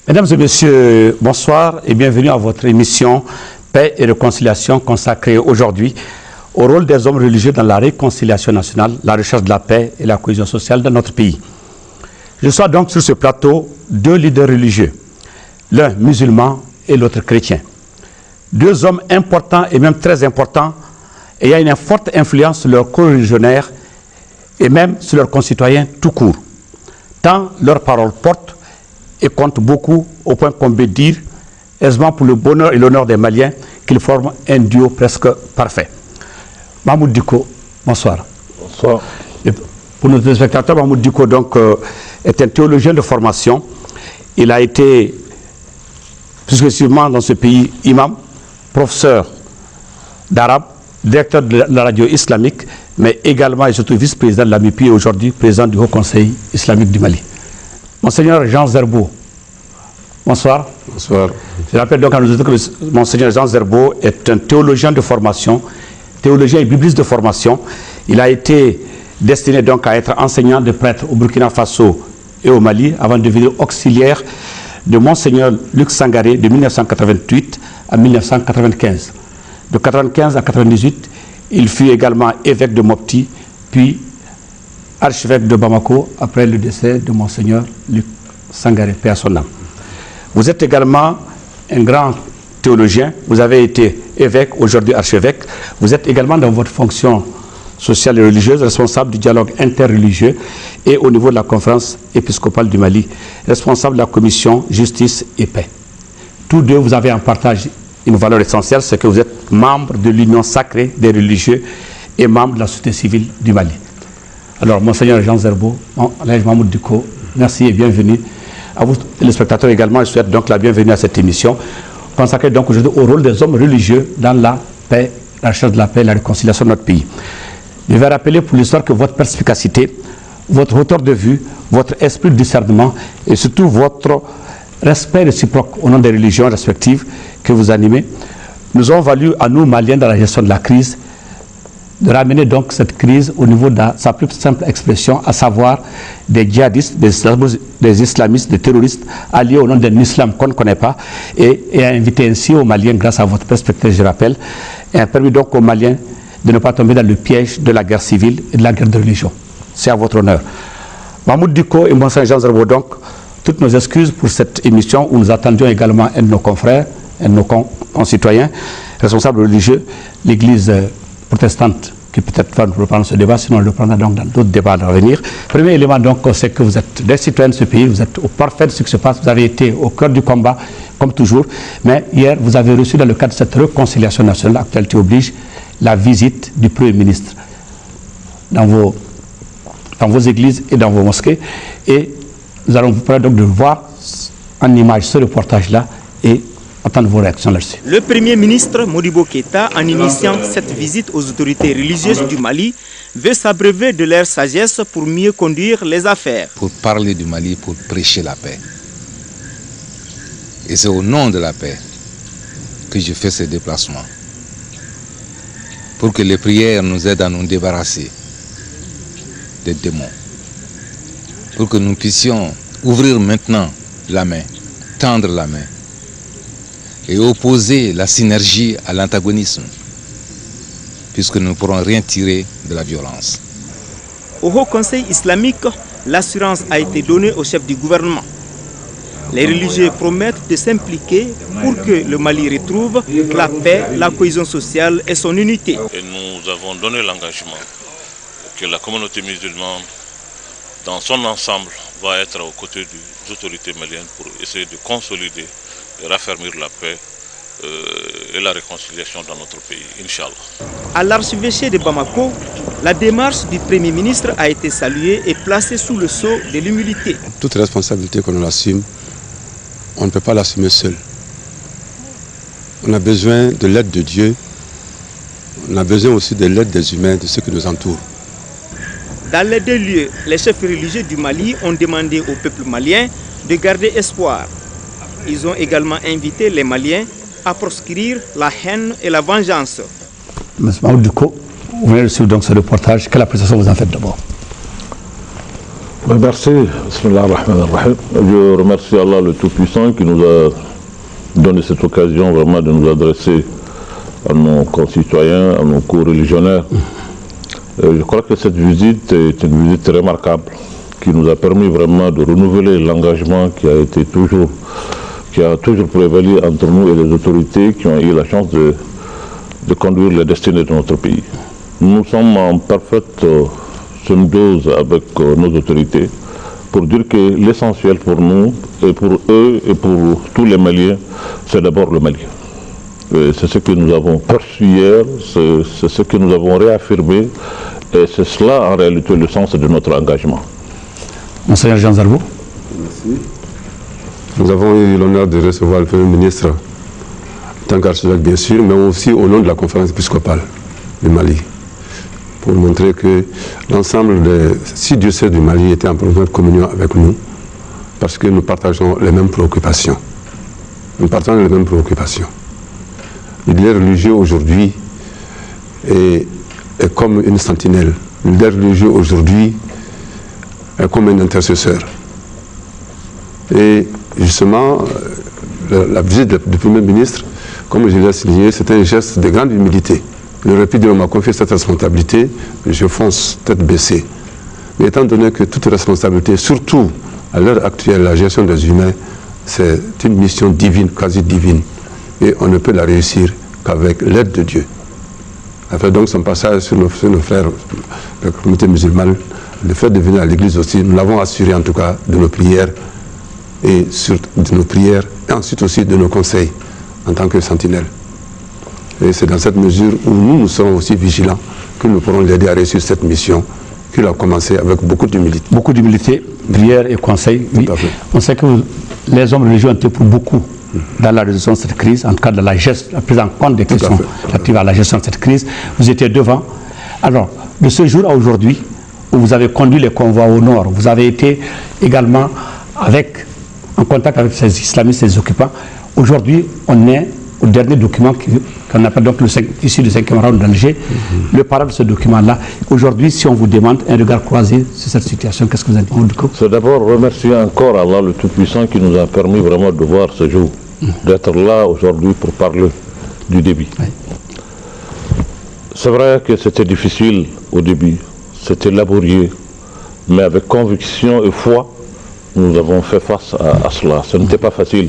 Mesdames et messieurs, bonsoir et bienvenue à votre émission Paix et Réconciliation consacrée aujourd'hui au rôle des hommes religieux dans la réconciliation nationale, la recherche de la paix et la cohésion sociale dans notre pays. Je reçois donc sur ce plateau deux leaders religieux, l'un musulman et l'autre chrétien. Deux hommes importants et même très importants, ayant une forte influence sur leurs co-religionnaires et même sur leurs concitoyens tout court. Tant leurs paroles portent et comptent beaucoup au point qu'on peut dire, aisément pour le bonheur et l'honneur des Maliens, qu'ils forment un duo presque parfait. Mahmoud Diko, bonsoir. Bonsoir. Et pour nos téléspectateurs, Mahmoud Diko donc, est un théologien de formation. Il a été, plus spécifiquement dans ce pays, imam, professeur d'arabe, directeur de la radio islamique, mais également et surtout vice-président de l'AMIPI et aujourd'hui président du Haut Conseil islamique du Mali. Monseigneur Jean Zerbo, bonsoir. Bonsoir. Je rappelle donc à nos auditeurs que Monseigneur Jean Zerbo est un théologien de formation, théologien et bibliste de formation. Il a été destiné donc à être enseignant de prêtre au Burkina Faso et au Mali avant de devenir auxiliaire de Monseigneur Luc Sangaré de 1988 à 1995. De 1995 à 1998, il fut également évêque de Mopti, puis archevêque de Bamako après le décès de Monseigneur Luc Sangaré, paix à son âme. Vous êtes également un grand théologien, vous avez été évêque, aujourd'hui archevêque. Vous êtes également dans votre fonction sociale et religieuse, responsable du dialogue interreligieux et au niveau de la conférence épiscopale du Mali, responsable de la commission justice et paix. Tous deux, vous avez en partage une valeur essentielle, c'est que vous êtes membre de l'union sacrée des religieux et membre de la société civile du Mali. Alors, Monseigneur Jean Zerbo, Alhaji Mahmoud Diko, merci et bienvenue. À vous, les spectateurs également, je souhaite donc la bienvenue à cette émission, consacrée donc aujourd'hui au rôle des hommes religieux dans la paix, la recherche de la paix et la réconciliation de notre pays. Je vais rappeler pour l'histoire que votre perspicacité, votre hauteur de vue, votre esprit de discernement et surtout votre respect réciproque au nom des religions respectives que vous animez, nous ont valu à nous, Maliens, dans la gestion de la crise, de ramener donc cette crise au niveau de sa plus simple expression, à savoir des djihadistes, des islamistes, des terroristes alliés au nom d'un islam qu'on ne connaît pas et à inviter ainsi aux Maliens, grâce à votre perspective, je rappelle, et a permis donc aux Maliens de ne pas tomber dans le piège de la guerre civile et de la guerre de religion. C'est à votre honneur. Mahmoud Diko et Monseigneur Jean Zerbo, donc, toutes nos excuses pour cette émission où nous attendions également un de nos confrères, un de nos concitoyens, responsables religieux, l'Église protestante, qui peut-être va nous reprendre ce débat, sinon on le prendra donc dans d'autres débats à venir. Premier élément donc, c'est que vous êtes des citoyens de ce pays, vous êtes au parfait de ce qui se passe, vous avez été au cœur du combat, comme toujours, mais hier, vous avez reçu dans le cadre de cette réconciliation nationale, l'actualité oblige, la visite du Premier ministre dans vos églises et dans vos mosquées, et nous allons vous permettre donc de voir en image ce reportage-là et attendre vos réactions là-dessus. Le Premier ministre Modibo Keïta, en initiant cette visite aux autorités religieuses du Mali, veut s'abreuver de leur sagesse pour mieux conduire les affaires. Pour parler du Mali, pour prêcher la paix. Et c'est au nom de la paix que je fais ce déplacement. Pour que les prières nous aident à nous débarrasser des démons. Pour que nous puissions ouvrir maintenant la main, tendre la main, et opposer la synergie à l'antagonisme, puisque nous ne pourrons rien tirer de la violence. Au Haut Conseil islamique, l'assurance a été donnée au chef du gouvernement. Les religieux promettent de s'impliquer pour que le Mali retrouve la paix, la cohésion sociale et son unité. Et nous avons donné l'engagement que la communauté musulmane, dans son ensemble, va être aux côtés des autorités maliennes pour essayer de consolider et raffermir la paix et la réconciliation dans notre pays, Inch'Allah. À l'archevêché de Bamako, la démarche du Premier ministre a été saluée et placée sous le sceau de l'humilité. Toute responsabilité que l'on assume, on ne peut pas l'assumer seul. On a besoin de l'aide de Dieu, on a besoin aussi de l'aide des humains, de ceux qui nous entourent. Dans les deux lieux, les chefs religieux du Mali ont demandé au peuple malien de garder espoir. Ils ont également invité les Maliens à proscrire la haine et la vengeance. M. Mahmoud Dicko, vous venez de suivre donc ce reportage. Quelle appréciation vous en faites d'abord? Merci. Je remercie Allah le Tout-Puissant qui nous a donné cette occasion vraiment de nous adresser à nos concitoyens, à nos co-religionnaires. Je crois que cette visite est une visite remarquable qui nous a permis vraiment de renouveler l'engagement qui a toujours prévalu entre nous et les autorités qui ont eu la chance de conduire les destinées de notre pays. Nous sommes en parfaite symbiose avec nos autorités pour dire que l'essentiel pour nous et pour eux et pour tous les Maliens, c'est d'abord le Mali. C'est ce que nous avons perçu hier, c'est ce que nous avons réaffirmé et c'est cela en réalité le sens de notre engagement. Monseigneur Jean Zarbo. Merci. Nous avons eu l'honneur de recevoir le Premier ministre, en tant qu'archevêque bien sûr, mais aussi au nom de la conférence épiscopale du Mali, pour montrer que l'ensemble des 6 diocèses du Mali étaient en profonde communion avec nous, parce que nous partageons les mêmes préoccupations. Nous partageons les mêmes préoccupations. Le leader religieux aujourd'hui est comme une sentinelle. Le leader religieux aujourd'hui est comme un intercesseur. Et justement, la visite du Premier ministre, comme je l'ai souligné, c'est un geste de grande humilité. Il aurait pu dire, on m'a confié cette responsabilité, je fonce tête baissée. Mais étant donné que toute responsabilité, surtout à l'heure actuelle, la gestion des humains, c'est une mission divine, quasi divine. Et on ne peut la réussir qu'avec l'aide de Dieu. Après donc son passage sur nos frères de la communauté musulmane, le fait de venir à l'église aussi, nous l'avons assuré en tout cas de nos prières et ensuite aussi de nos conseils en tant que sentinelle. Et c'est dans cette mesure où nous serons aussi vigilants que nous pourrons l'aider à réussir cette mission qu'il a commencé avec beaucoup d'humilité. Beaucoup d'humilité, prière et conseils. Oui. On sait que les hommes religieux ont été pour beaucoup dans la résolution de cette crise, en tout cas dans la prise en compte des questions relatives à la gestion de cette crise. Vous étiez devant. Alors, de ce jour à aujourd'hui, où vous avez conduit les convois au nord, vous avez été également en contact avec ces islamistes, ces occupants. Aujourd'hui, on est au dernier document qu'on appelle donc ici le 5e round d'Alger, le parade de ce document-là. Aujourd'hui, si on vous demande un regard croisé sur cette situation, qu'est-ce que vous en dites? C'est d'abord remercier encore Allah le Tout-Puissant qui nous a permis vraiment de voir ce jour, d'être là aujourd'hui pour parler du débit. Oui. C'est vrai que c'était difficile au début, c'était laborieux, mais avec conviction et foi, nous avons fait face à cela. Ce n'était pas facile.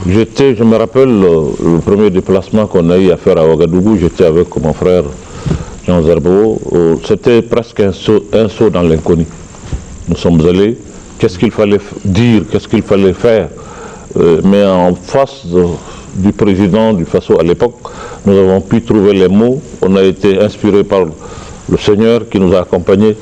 Je me rappelle le premier déplacement qu'on a eu à faire à Ouagadougou, j'étais avec mon frère Jean Zarbo, c'était presque un saut dans l'inconnu. Nous sommes allés, qu'est-ce qu'il fallait dire, qu'est-ce qu'il fallait faire, mais en face du président du Faso à l'époque, nous avons pu trouver les mots, on a été inspiré par le Seigneur qui nous a accompagnés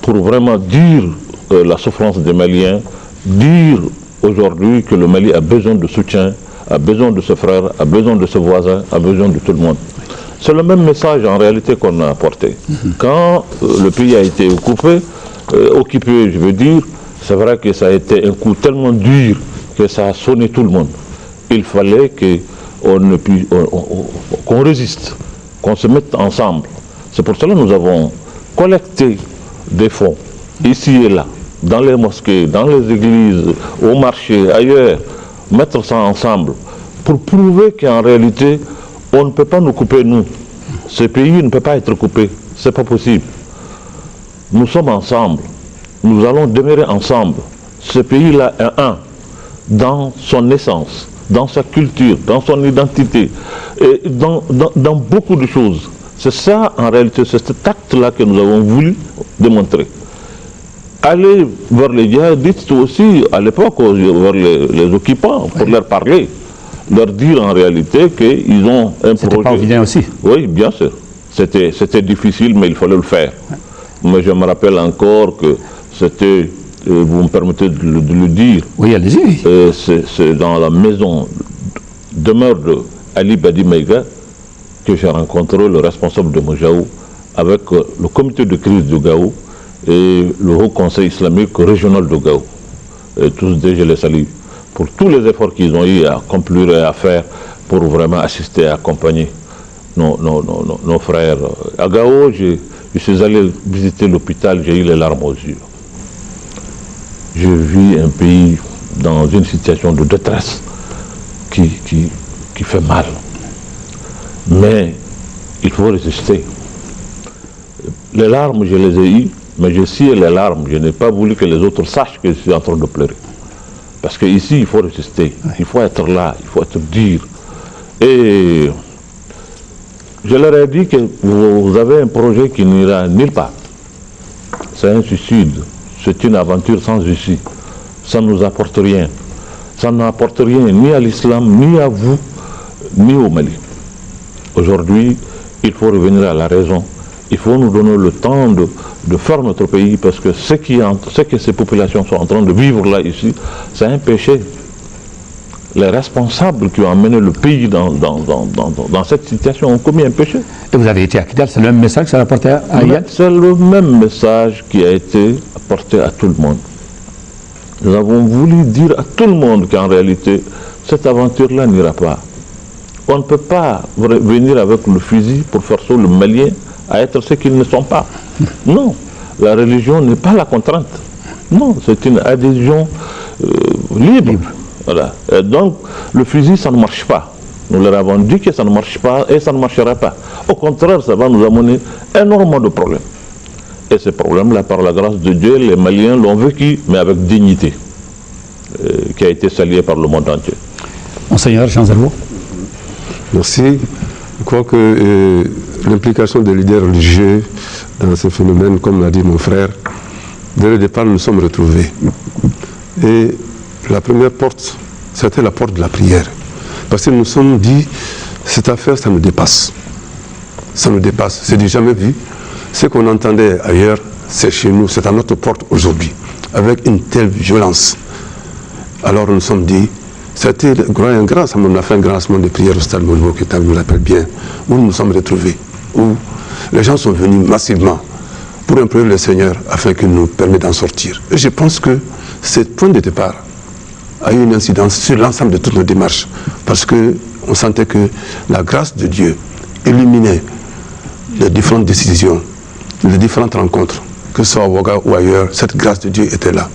pour vraiment dire la souffrance des Maliens, dire aujourd'hui que le Mali a besoin de soutien, a besoin de ses frères, a besoin de ses voisins, a besoin de tout le monde. C'est le même message en réalité qu'on a apporté. Quand le pays a été occupé, je veux dire, c'est vrai que ça a été un coup tellement dur que ça a sonné tout le monde. Il fallait qu'on résiste, qu'on se mette ensemble. C'est pour cela que nous avons collecté des fonds, ici et là, dans les mosquées, dans les églises, au marché, ailleurs, mettre ça ensemble pour prouver qu'en réalité, on ne peut pas nous couper, nous. Ce pays ne peut pas être coupé, c'est pas possible. Nous sommes ensemble, nous allons demeurer ensemble. Ce pays-là est un, dans son essence, dans sa culture, dans son identité, et dans beaucoup de choses. C'est ça, en réalité, c'est cet acte-là que nous avons voulu démontrer. Aller vers les djihadistes aussi, à l'époque, vers les occupants, pour leur parler, leur dire en réalité qu'ils ont un projet. C'était pas évident aussi. Oui, bien sûr. C'était difficile, mais il fallait le faire. Mais je me rappelle encore que c'était, vous me permettez de le dire. Oui, allez-y. C'est dans la maison demeure de Ali Badi Maïga que j'ai rencontré le responsable de Mojaou avec le comité de crise de Gao et le Haut Conseil islamique régional de Gao. Et tous deux, je les salue pour tous les efforts qu'ils ont eu à accomplir et à faire pour vraiment assister et accompagner nos frères. À Gao, je suis allé visiter l'hôpital, j'ai eu les larmes aux yeux. Je vis un pays dans une situation de détresse qui fait mal. Mais il faut résister. Les larmes, je les ai eues, mais je scié les larmes. Je n'ai pas voulu que les autres sachent que je suis en train de pleurer. Parce qu'ici, il faut résister. Il faut être là, il faut être dur. Et je leur ai dit que vous avez un projet qui n'ira nulle part. C'est un suicide. C'est une aventure sans issue. Ça ne nous apporte rien. Ça n'apporte rien ni à l'islam, ni à vous, ni au Mali. Aujourd'hui, il faut revenir à la raison. Il faut nous donner le temps de faire notre pays, parce que ce que ces populations sont en train de vivre là, ici, c'est un péché. Les responsables qui ont amené le pays dans cette situation ont commis un péché. Et vous avez été à Kidal, c'est le même message que ça a apporté à Yad? C'est le même message qui a été apporté à tout le monde. Nous avons voulu dire à tout le monde qu'en réalité, cette aventure-là n'ira pas. On ne peut pas venir avec le fusil pour faire ça le Malien à être ce qu'ils ne sont pas. Non, la religion n'est pas la contrainte. Non, c'est une adhésion libre. Voilà. Et donc, le fusil, ça ne marche pas. Nous leur avons dit que ça ne marche pas et ça ne marchera pas. Au contraire, ça va nous amener énormément de problèmes. Et ces problèmes-là, par la grâce de Dieu, les Maliens l'ont vécu, mais avec dignité, qui a été saluée par le monde entier. Monseigneur Jean Zerbo. Merci. Je crois que l'implication des leaders religieux dans ce phénomène, comme l'a dit mon frère, dès le départ, nous nous sommes retrouvés. Et la première porte, c'était la porte de la prière. Parce que nous nous sommes dit, cette affaire, ça nous dépasse. Ça nous dépasse. C'est du jamais vu. Ce qu'on entendait ailleurs, c'est chez nous, c'est à notre porte aujourd'hui, avec une telle violence. Alors nous nous sommes dit, c'était un grand, ça m'a fait un grand lancement de prière au stade Molbo, qui me rappelle bien, où nous nous sommes retrouvés, où les gens sont venus massivement pour implorer le Seigneur afin qu'il nous permette d'en sortir. Et je pense que ce point de départ a eu une incidence sur l'ensemble de toutes nos démarches, parce qu'on sentait que la grâce de Dieu illuminait les différentes décisions, les différentes rencontres, que ce soit à Ouaga ou ailleurs, cette grâce de Dieu était là.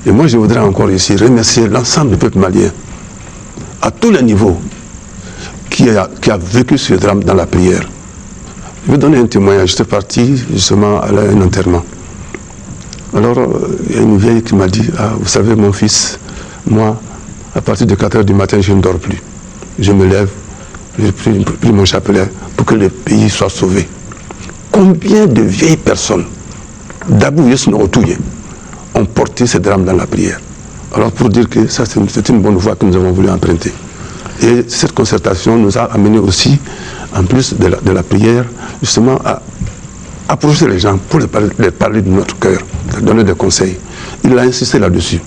Et moi, je voudrais encore ici remercier l'ensemble du peuple malien, à tous les niveaux, qui a vécu ce drame dans la prière. Je vais donner un témoignage. J'étais parti justement à un enterrement. Alors, il y a une vieille qui m'a dit, ah, vous savez, mon fils, moi, à partir de 4 h du matin, je ne dors plus. Je me lève, je prie mon chapelet pour que le pays soit sauvé. Combien de vieilles personnes, d'Abou Yesnootouye, ont porté ce drame dans la prière. Alors pour dire que ça c'est une bonne voie que nous avons voulu emprunter. Et cette concertation nous a amené aussi, en plus de la prière, justement à approcher les gens pour les parler de notre cœur, leur donner des conseils. Il a insisté là-dessus.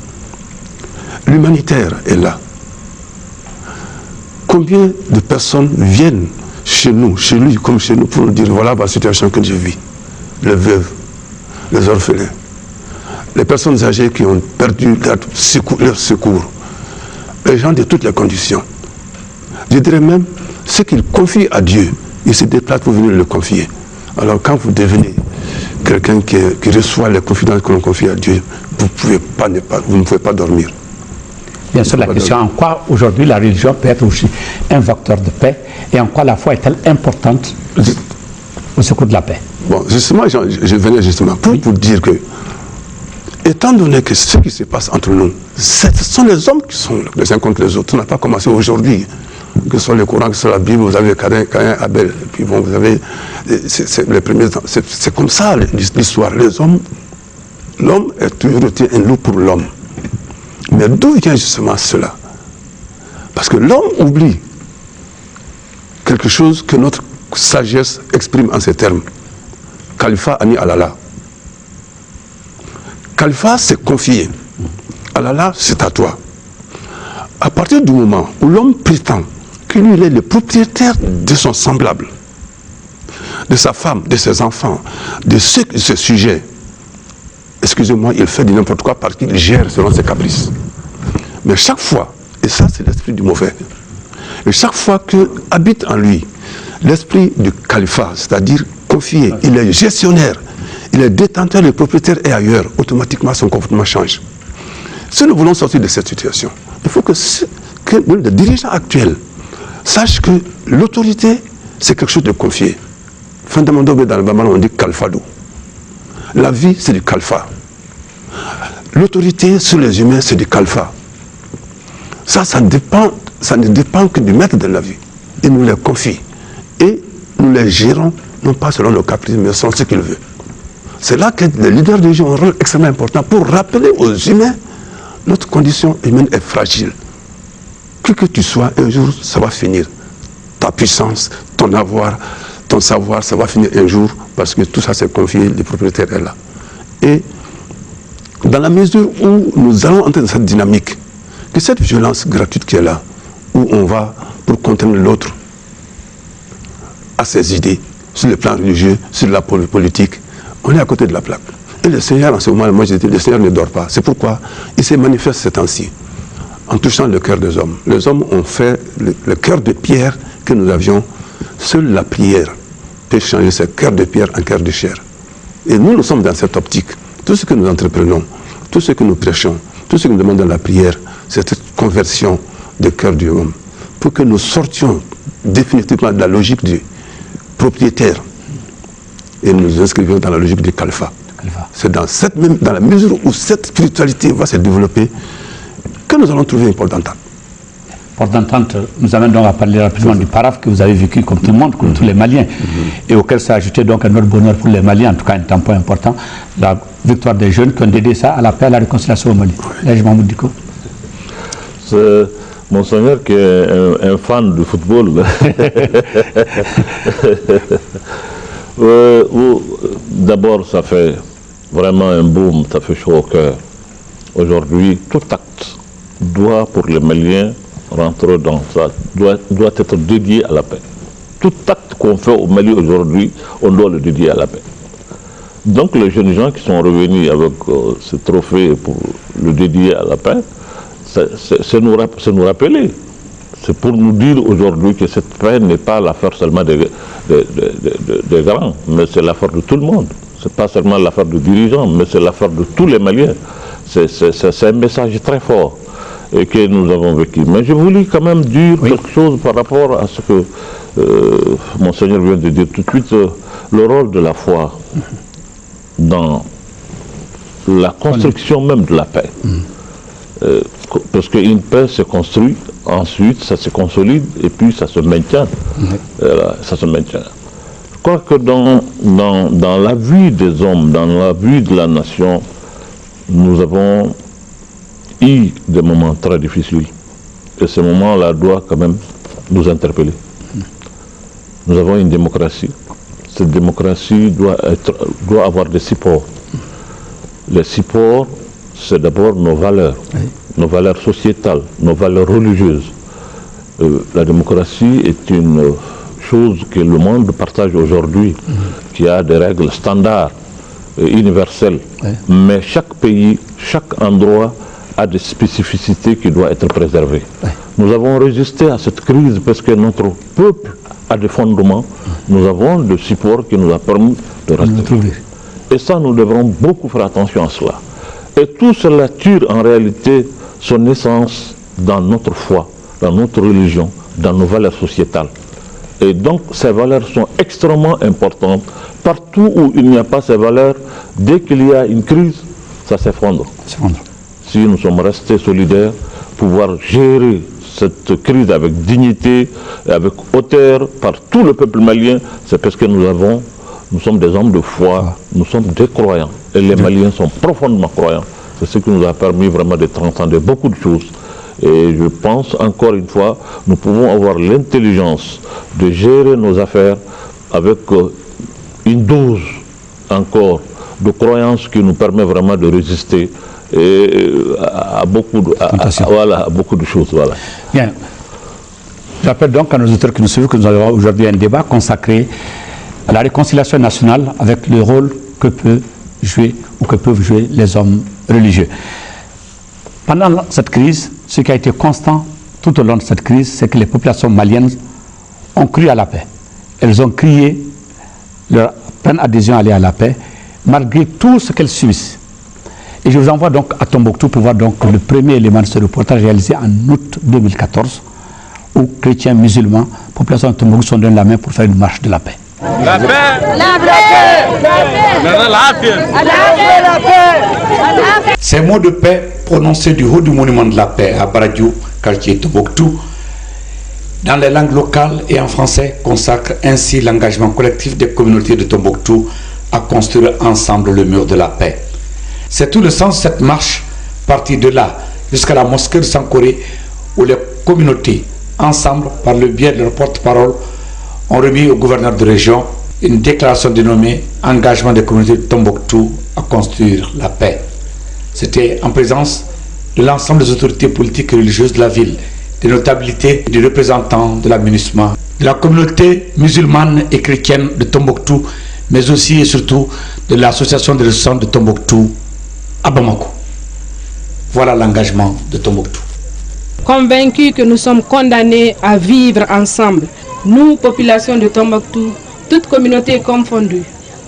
L'humanitaire est là. Combien de personnes viennent chez nous, chez lui comme chez nous, pour nous dire voilà la situation que je vis. Les veuves, les orphelins, les personnes âgées qui ont perdu leur secours, les gens de toutes les conditions. Je dirais même, ce qu'ils confient à Dieu, ils se déplacent pour venir le confier. Alors quand vous devenez quelqu'un qui reçoit les confidences que l'on confie à Dieu, vous ne pouvez pas dormir. Bien sûr, la question, en quoi aujourd'hui la religion peut être aussi un vecteur de paix, et en quoi la foi est-elle importante au secours de la paix? Bon, justement, je venais justement pour vous dire que, étant donné que ce qui se passe entre nous, ce sont les hommes qui sont les uns contre les autres. On n'a pas commencé aujourd'hui. Que ce soit le Coran, que ce soit la Bible, vous avez Caïn, Abel, et puis bon, vous avez les premiers. C'est comme ça l'histoire. Les hommes, l'homme est toujours été un loup pour l'homme. Mais d'où vient justement cela? Parce que l'homme oublie quelque chose que notre sagesse exprime en ces termes. Khalifa Ani Alala. Khalifa s'est confié. Alala, c'est à toi. À partir du moment où l'homme prétend que lui, il est le propriétaire de son semblable, de sa femme, de ses enfants, de ses sujets, excusez-moi, il fait du n'importe quoi parce qu'il gère selon ses caprices. Mais chaque fois, et ça c'est l'esprit du mauvais, et chaque fois que habite en lui l'esprit du califat, c'est-à-dire confié, il est gestionnaire, il est détenteur, le propriétaire est ailleurs, automatiquement son comportement change. Si nous voulons sortir de cette situation, il faut que le dirigeant actuel sache que l'autorité, c'est quelque chose de confié. Fondamentalement, dans le Bambara, on dit kalfado. La vie, c'est du kalfa. L'autorité sur les humains, c'est du kalfa. Ça ne dépend que du maître de la vie. Il nous les confie. Et nous les gérons, non pas selon nos caprices, mais selon ce qu'il veut. C'est là que les leaders religieux ont un rôle extrêmement important pour rappeler aux humains notre condition humaine est fragile. Que tu sois, un jour, ça va finir. Ta puissance, ton avoir, ton savoir, ça va finir un jour parce que tout ça c'est confié, le propriétaire est là. Et dans la mesure où nous allons entrer dans cette dynamique, que cette violence gratuite qui est là, où on va pour contraindre l'autre à ses idées, sur le plan religieux, sur la politique, on est à côté de la plaque. Et le Seigneur, en ce moment, moi je dis, le Seigneur ne dort pas. C'est pourquoi il se manifeste ces temps-ci, en touchant le cœur des hommes. Les hommes ont fait le cœur de pierre que nous avions. Seule la prière peut changer ce cœur de pierre en cœur de chair. Et nous sommes dans cette optique. Tout ce que nous entreprenons, tout ce que nous prêchons, tout ce que nous demandons dans la prière, c'est cette conversion de cœur du homme. Pour que nous sortions définitivement de la logique du propriétaire et nous inscrivions dans la logique du calfa. C'est dans la mesure où cette spiritualité va se développer que nous allons trouver une porte d'entente. Porte d'entente nous amène donc à parler rapidement du paraf que vous avez vécu comme tout le monde, comme tous les Maliens, et auquel s'est ajouté donc un autre bonheur pour les Maliens, en tout cas un tampon important, la victoire des jeunes qui ont dédié ça à la paix et à la réconciliation au Mali. Là, je m'en Diko. C'est Monseigneur qui est un fan du football. D'abord, ça fait vraiment un boom, ça fait chaud au cœur. Aujourd'hui, tout acte doit, pour les Maliens, rentrer dans ça, doit être dédié à la paix. Tout acte qu'on fait au Mali aujourd'hui, on doit le dédier à la paix. Donc les jeunes gens qui sont revenus avec ce trophée pour le dédier à la paix, c'est nous rappeler. C'est pour nous dire aujourd'hui que cette paix n'est pas l'affaire seulement des grands, mais c'est l'affaire de tout le monde. Ce n'est pas seulement l'affaire des dirigeants, mais c'est l'affaire de tous les Maliens. C'est un message très fort que nous avons vécu. Mais je voulais quand même dire quelque chose par rapport à ce que Monseigneur vient de dire tout de suite, le rôle de la foi dans la construction même de la paix. Parce qu'une paix se construit, ensuite ça se consolide et puis ça se maintient. Ça se maintient. Je crois que dans la vie des hommes, dans la vie de la nation, nous avons eu des moments très difficiles. Et ces moments-là doivent quand même nous interpeller. Nous avons une démocratie. Cette démocratie doit avoir des supports. Les supports, c'est d'abord nos valeurs sociétales, nos valeurs religieuses. La démocratie est une chose que le monde partage aujourd'hui, qui a des règles standards, universelles. Mais chaque pays, chaque endroit a des spécificités qui doivent être préservées. Nous avons résisté à cette crise parce que notre peuple a des fondements. Nous avons le support qui nous a permis de rester. Et ça, nous devrons beaucoup faire attention à cela. Et tout cela tire en réalité son essence dans notre foi, dans notre religion, dans nos valeurs sociétales. Et donc ces valeurs sont extrêmement importantes. Partout où il n'y a pas ces valeurs, dès qu'il y a une crise, ça s'effondre. Si nous sommes restés solidaires, pouvoir gérer cette crise avec dignité, et avec hauteur par tout le peuple malien, c'est parce que nous sommes des hommes de foi, nous sommes des croyants. Et les Maliens sont profondément croyants. C'est ce qui nous a permis vraiment de transcender beaucoup de choses. Et je pense, encore une fois, nous pouvons avoir l'intelligence de gérer nos affaires avec une dose encore de croyance qui nous permet vraiment de résister à beaucoup de choses. Voilà. Bien. J'appelle donc à nos auditeurs qui nous suivent que nous avons aujourd'hui un débat consacré à la réconciliation nationale avec le rôle que peut jouer ou que peuvent jouer les hommes religieux. Pendant cette crise, ce qui a été constant tout au long de cette crise, c'est que les populations maliennes ont cru à la paix. Elles ont crié leur pleine adhésion à aller à la paix, malgré tout ce qu'elles subissent. Et je vous envoie donc à Tombouctou pour voir donc le premier élément de ce reportage réalisé en août 2014, où chrétiens, musulmans, population de Tombouctou sont donné la main pour faire une marche de la paix. La paix, la paix, la paix. Ces mots de paix prononcés du haut du monument de la paix à Baradiou, quartier Tombouctou, dans les langues locales et en français, consacrent ainsi l'engagement collectif des communautés de Tombouctou à construire ensemble le mur de la paix. C'est tout le sens de cette marche, partie de là jusqu'à la mosquée de Sankoré, où les communautés, ensemble, par le biais de leur porte-parole, ont remis au gouverneur de région une déclaration dénommée « Engagement des communautés de Tombouctou à construire la paix ». C'était en présence de l'ensemble des autorités politiques et religieuses de la ville, des notabilités et des représentants de la MINUSMA, de la communauté musulmane et chrétienne de Tombouctou, mais aussi et surtout de l'association des ressortissants de Tombouctou à Bamako. Voilà l'engagement de Tombouctou. Convaincus que nous sommes condamnés à vivre ensemble, nous, population de Tombouctou, toute communauté confondue,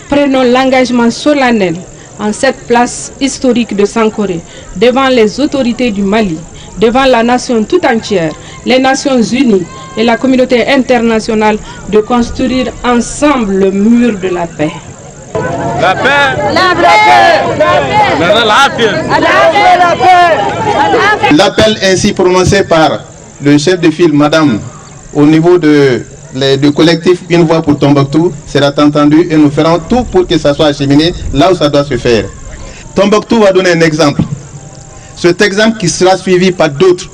prenons l'engagement solennel en cette place historique de Sankoré, devant les autorités du Mali, devant la nation tout entière, les Nations Unies et la communauté internationale, de construire ensemble le mur de la paix. La paix, la paix, la paix. L'appel ainsi prononcé par le chef de file, madame, au niveau du collectif Une Voix pour Tombouctou sera entendu et nous ferons tout pour que ça soit acheminé là où ça doit se faire. Tombouctou va donner un exemple. Cet exemple qui sera suivi par d'autres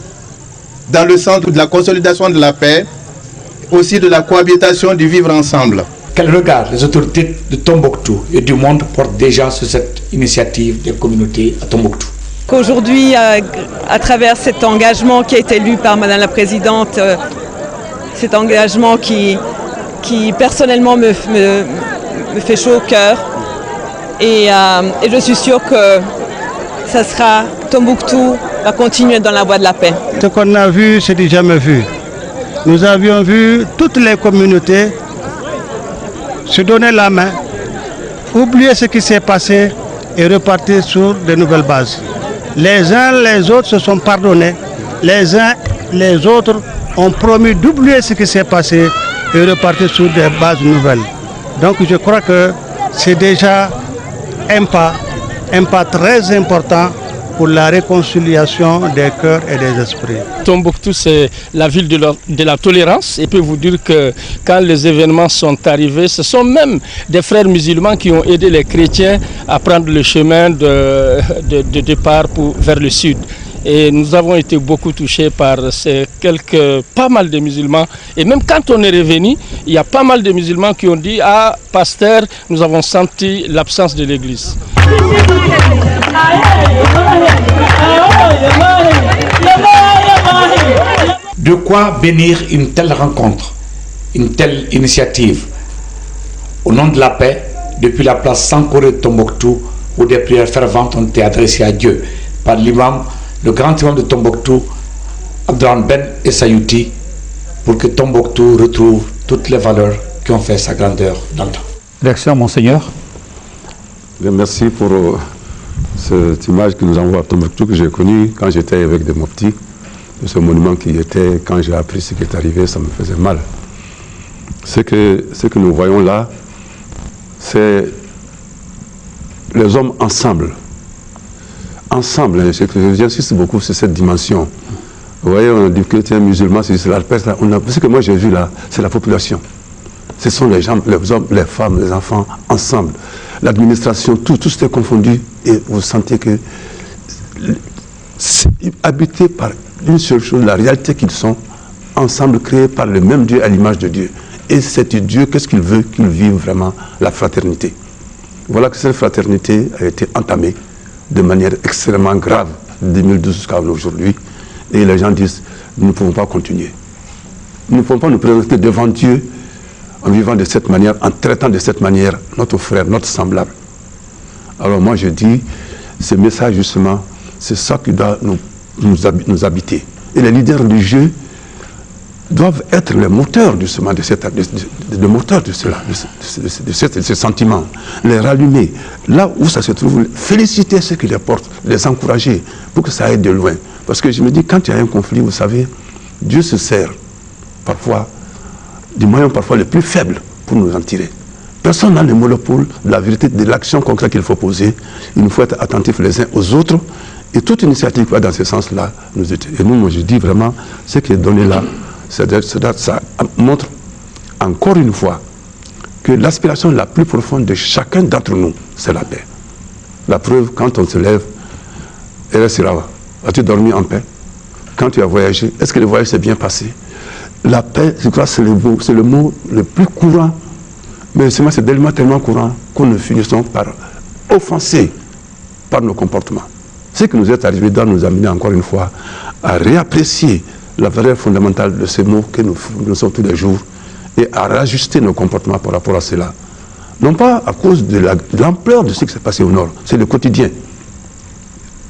dans le sens de la consolidation de la paix, aussi de la cohabitation, du vivre ensemble. Quel regard les autorités de Tombouctou et du monde portent déjà sur cette initiative des communautés à Tombouctou? Qu'aujourd'hui, à travers cet engagement qui a été lu par Madame la Présidente, cet engagement qui personnellement me fait chaud au cœur, et je suis sûre que ça sera, Tombouctou va continuer dans la voie de la paix. Ce qu'on a vu, c'est du jamais vu. Nous avions vu toutes les communautés se donner la main, oublier ce qui s'est passé et repartir sur de nouvelles bases. Les uns les autres se sont pardonnés, les uns les autres ont promis d'oublier ce qui s'est passé et repartir sur des bases nouvelles. Donc je crois que c'est déjà un pas très important pour la réconciliation des cœurs et des esprits. Tombouctou, c'est la ville de la tolérance, et je peux vous dire que quand les événements sont arrivés, ce sont même des frères musulmans qui ont aidé les chrétiens à prendre le chemin de départ vers le sud. Et nous avons été beaucoup touchés par pas mal de musulmans. Et même quand on est revenu, il y a pas mal de musulmans qui ont dit « Ah, pasteur, nous avons senti l'absence de l'église ». De quoi bénir une telle rencontre, une telle initiative. Au nom de la paix, depuis la place Sankoré de Tombouctou, où des prières ferventes ont été adressées à Dieu par l'imam, le grand imam de Tombouctou, Abdourahmane Ben Essayouti, pour que Tombouctou retrouve toutes les valeurs qui ont fait sa grandeur dans le temps. Réaction, Monseigneur. Bien, merci pour cette image que nous envoie à Tombouctou, que j'ai connue quand j'étais avec des moptis, de ce monument qui était, quand j'ai appris ce qui est arrivé, ça me faisait mal. Ce que nous voyons là, c'est les hommes ensemble. Ensemble, hein, j'insiste beaucoup sur cette dimension. Vous voyez, on a dit chrétien, musulman, c'est la paix. Ce que moi j'ai vu là, c'est la population. Ce sont les gens, les hommes, les femmes, les enfants, ensemble. L'administration, tout était confondu, et vous sentez que c'est habité par une seule chose, la réalité qu'ils sont, ensemble créés par le même Dieu à l'image de Dieu. Et cet Dieu, qu'est-ce qu'il veut? Qu'il vive vraiment la fraternité. Voilà que cette fraternité a été entamée de manière extrêmement grave, de 2012 jusqu'à aujourd'hui. Et les gens disent, nous ne pouvons pas continuer. Nous ne pouvons pas nous présenter devant Dieu en vivant de cette manière, en traitant de cette manière notre frère, notre semblable. Alors moi je dis, ce message justement, c'est ça qui doit nous habiter. Et les leaders religieux doivent être les moteurs justement de ce sentiment, les rallumer. Là où ça se trouve, féliciter ceux qui les portent, les encourager pour que ça aille de loin. Parce que je me dis, quand il y a un conflit, vous savez, Dieu se sert parfois des moyens parfois les plus faibles pour nous en tirer. Personne n'a le monopole de la vérité, de l'action concrète qu'il faut poser. Il nous faut être attentifs les uns aux autres. Et toute initiative qui va dans ce sens-là nous aide. Et nous, moi, je dis vraiment, ce qui est donné là, ça montre encore une fois que l'aspiration la plus profonde de chacun d'entre nous, c'est la paix. La preuve, quand on se lève, as-tu dormi en paix? Quand tu as voyagé, est-ce que le voyage s'est bien passé? La paix, je crois, c'est le mot le plus courant. Mais c'est tellement courant qu'on ne finissons par offenser par nos comportements. Ce qui nous est arrivé doit nous amener encore une fois à réapprécier la valeur fondamentale de ces mots que nous sommes tous les jours et à rajuster nos comportements par rapport à cela. Non pas à cause de l'ampleur de ce qui s'est passé au Nord, c'est le quotidien.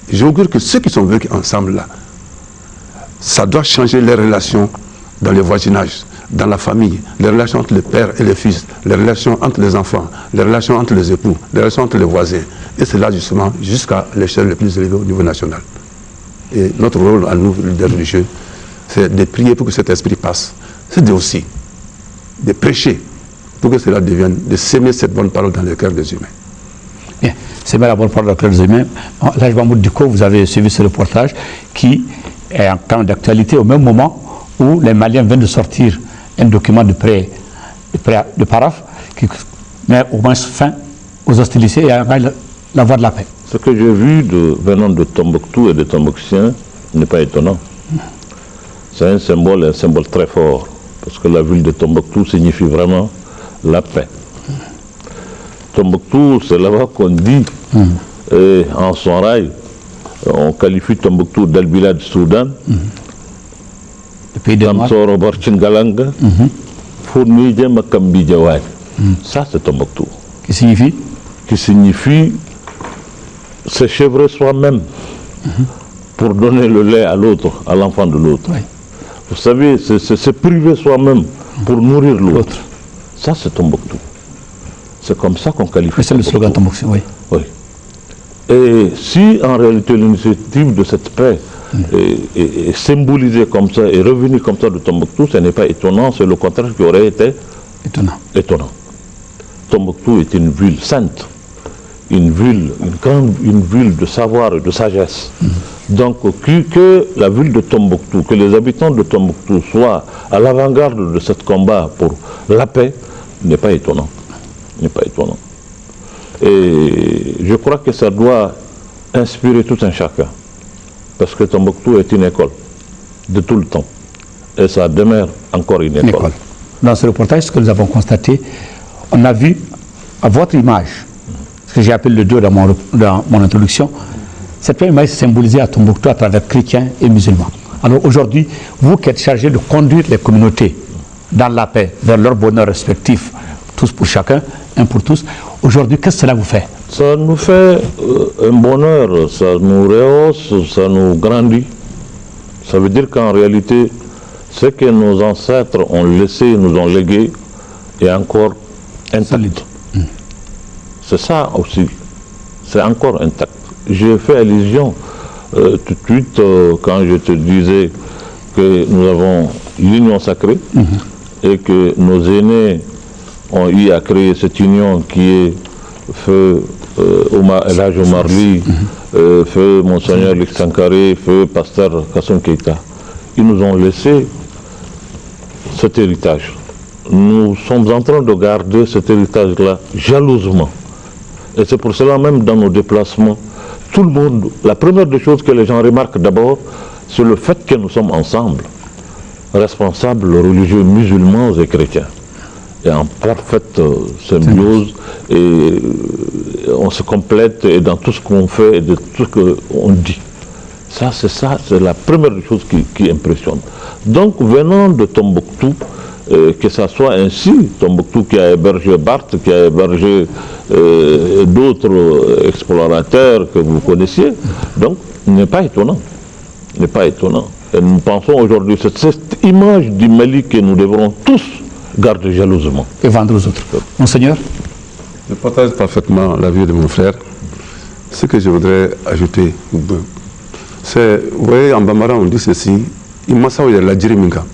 J'augure que ceux qui sont vécus ensemble là, ça doit changer les relations dans le voisinage, dans la famille, les relations entre les pères et les fils, les relations entre les enfants, les relations entre les époux, les relations entre les voisins. Et c'est là justement jusqu'à l'échelle la plus élevée au niveau national. Et notre rôle à nous, leaders religieux, c'est de prier pour que cet esprit passe. C'est aussi de prêcher pour que cela devienne, de s'aimer cette bonne parole dans le cœur des humains. Bien, c'est bien la bonne parole dans le cœur des humains. Là, Mahmoud Dicko, vous avez suivi ce reportage qui est en temps d'actualité au même moment où les Maliens viennent de sortir un document de paraphe qui met au moins fin aux hostilités et à la voie de la paix. Ce que j'ai vu venant de Tombouctou et des Tombouctiens n'est pas étonnant. C'est un symbole très fort, parce que la ville de Tombouctou signifie vraiment la paix. Tombouctou, c'est là-bas qu'on dit, et en son rail, on qualifie Tombouctou d'Al-Bilad Soudan, le pays de ça c'est Tombouctou. Qui signifie? Qui signifie s'échevrer soi-même pour donner le lait à l'autre, à l'enfant de l'autre. Oui. Vous savez, c'est priver soi-même pour nourrir l'autre. Ça c'est Tombouctou. C'est comme ça qu'on qualifie. C'est le slogan Tombouctou, oui. Oui. Et si en réalité l'initiative de cette paix est symbolisée comme ça, et revenue comme ça de Tombouctou, ce n'est pas étonnant, c'est le contraire qui aurait été étonnant. Tombouctou est une ville sainte, une ville de savoir et de sagesse. Donc que la ville de Tombouctou, que les habitants de Tombouctou soient à l'avant-garde de ce combat pour la paix, n'est pas étonnant. Et je crois que ça doit inspirer tout un chacun. Parce que Tombouctou est une école de tout le temps. Et ça demeure encore une école. Dans ce reportage, ce que nous avons constaté, on a vu à votre image, ce que j'ai appelé le deux dans mon introduction, cette même image symbolisée à Tombouctou à travers chrétiens et musulmans. Alors aujourd'hui, vous qui êtes chargé de conduire les communautés dans la paix, vers leur bonheur respectif, tous pour chacun, un pour tous, aujourd'hui, qu'est-ce que cela vous fait? Ça nous fait un bonheur, ça nous rehausse, ça nous grandit. Ça veut dire qu'en réalité, ce que nos ancêtres ont laissé, nous ont légué, est encore intact. C'est ça aussi, c'est encore intact. J'ai fait allusion tout de suite quand je te disais que nous avons l'union sacrée et que nos aînés ont eu à créer cette union qui est feu El Hadj Omar Ly, feu Monseigneur Luc Sankaré, feu Pasteur Kassoum Keïta. Ils nous ont laissé cet héritage. Nous sommes en train de garder cet héritage-là jalousement. Et c'est pour cela même dans nos déplacements, tout le monde, la première des choses que les gens remarquent d'abord, c'est le fait que nous sommes ensemble, responsables religieux musulmans et chrétiens. Et en parfaite symbiose, et on se complète et dans tout ce qu'on fait et de tout ce qu'on dit. C'est la première chose qui impressionne. Donc venant de Tombouctou, que ça soit ainsi, Tombouctou qui a hébergé Barthes, qui a hébergé d'autres explorateurs que vous connaissiez, donc n'est pas étonnant. N'est pas étonnant. Et nous pensons aujourd'hui, c'est cette image du Mali que nous devrons tous garder jalousement. Et vendre aux autres. Monseigneur? Je partage parfaitement l'avis de mon frère. Ce que je voudrais ajouter, c'est, vous voyez, en Bambara, on dit ceci, il m'a ça la Djiriminka.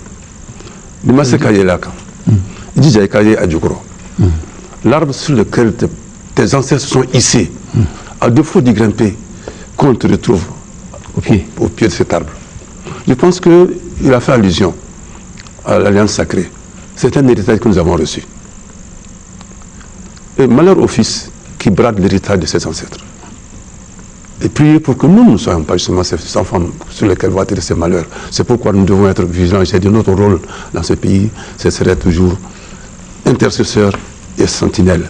Il m'a sécaillé là. Il dit j'ai caillé à Djoukro. L'arbre sur lequel tes ancêtres sont hissés, à défaut d'y grimper, qu'on te retrouve au pied de cet arbre. Je pense qu'il a fait allusion à l'Alliance sacrée. C'est un héritage que nous avons reçu. Et malheur au fils qui brade l'héritage de ses ancêtres. Et prier pour que nous ne soyons pas justement ces enfants sur lesquels vont atterrir ces malheurs. C'est pourquoi nous devons être vigilants. J'ai dit notre rôle dans ce pays, ce serait toujours intercesseur et sentinelle.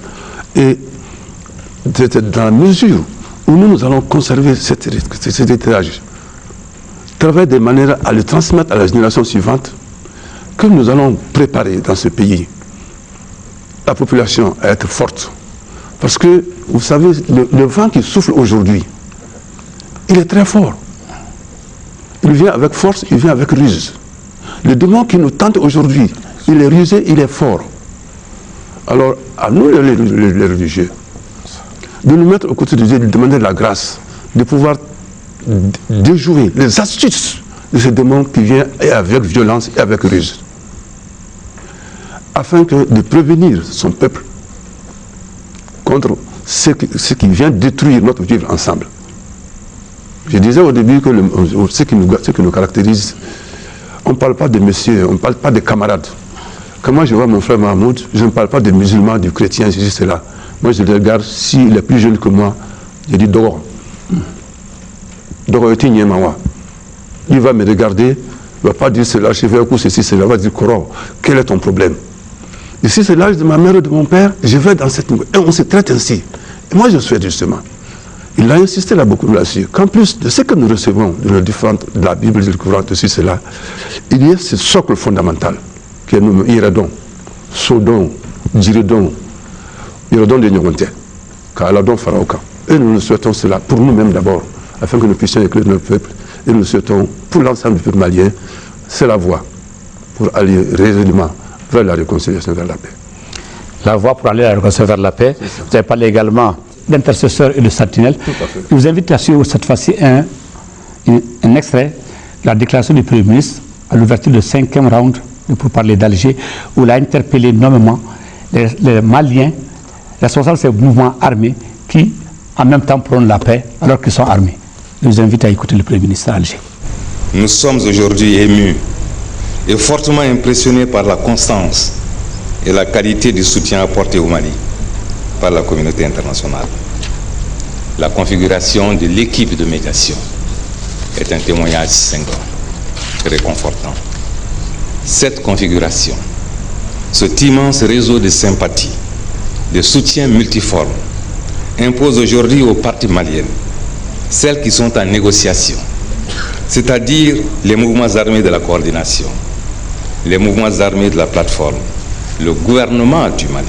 Et dans la mesure où nous allons conserver cet héritage, travailler de manière à le transmettre à la génération suivante, que nous allons préparer dans ce pays la population à être forte. Parce que, vous savez, le vent qui souffle aujourd'hui, il est très fort. Il vient avec force, il vient avec ruse. Le démon qui nous tente aujourd'hui, il est rusé, il est fort. Alors, à nous les religieux, de nous mettre aux côtés de Dieu, de demander la grâce, de pouvoir déjouer les astuces de ce démon qui vient avec violence et avec ruse, afin de prévenir son peuple contre ce qui vient détruire notre vivre ensemble. Je disais au début que ce qui nous caractérise, on ne parle pas de messieurs, on ne parle pas de camarades. Quand moi je vois mon frère Mahmoud, je ne parle pas de musulmans, du chrétien, c'est juste là. Moi je le regarde, s'il est plus jeune que moi, je dis Dogo. Dogo est Mawa. Il va me regarder, il ne va pas dire cela, je vais un coup ceci, cela, il va dire Koro, quel est ton problème? Et si c'est l'âge de ma mère et de mon père, je vais dans cette niveau. Et on se traite ainsi. Et moi je souhaite justement. Il a insisté là beaucoup là-dessus, qu'en plus de ce que nous recevons de la Bible, du Coran, de cela, il y a ce socle fondamental qui est nommé Iradon, Sodon, Djiredon, Iradon de Nyongonte, Kaladon Faraoka. Et nous souhaitons cela pour nous-mêmes d'abord, afin que nous puissions éclairer notre peuple. Et nous souhaitons pour l'ensemble du peuple malien, c'est la voie pour aller résolument vers la réconciliation, vers la paix. La voie pour aller à la réconciliation vers la paix. Vous avez parlé également d'intercesseur et de sentinelle. Je vous invite à suivre cette fois-ci un extrait de la déclaration du Premier ministre à l'ouverture du 5e round pour parler d'Alger, où il a interpellé nommément les Maliens, responsables de ces mouvements armés qui, en même temps, prônent la paix alors qu'ils sont armés. Je vous invite à écouter le Premier ministre à Alger. Nous sommes aujourd'hui émus et fortement impressionnés par la constance et la qualité du soutien apporté au Mali par la communauté internationale. La configuration de l'équipe de médiation est un témoignage cinglant, réconfortant. Cette configuration, cet immense réseau de sympathie, de soutien multiforme, impose aujourd'hui aux parties maliennes, celles qui sont en négociation, c'est-à-dire les mouvements armés de la coordination, les mouvements armés de la plateforme, le gouvernement du Mali,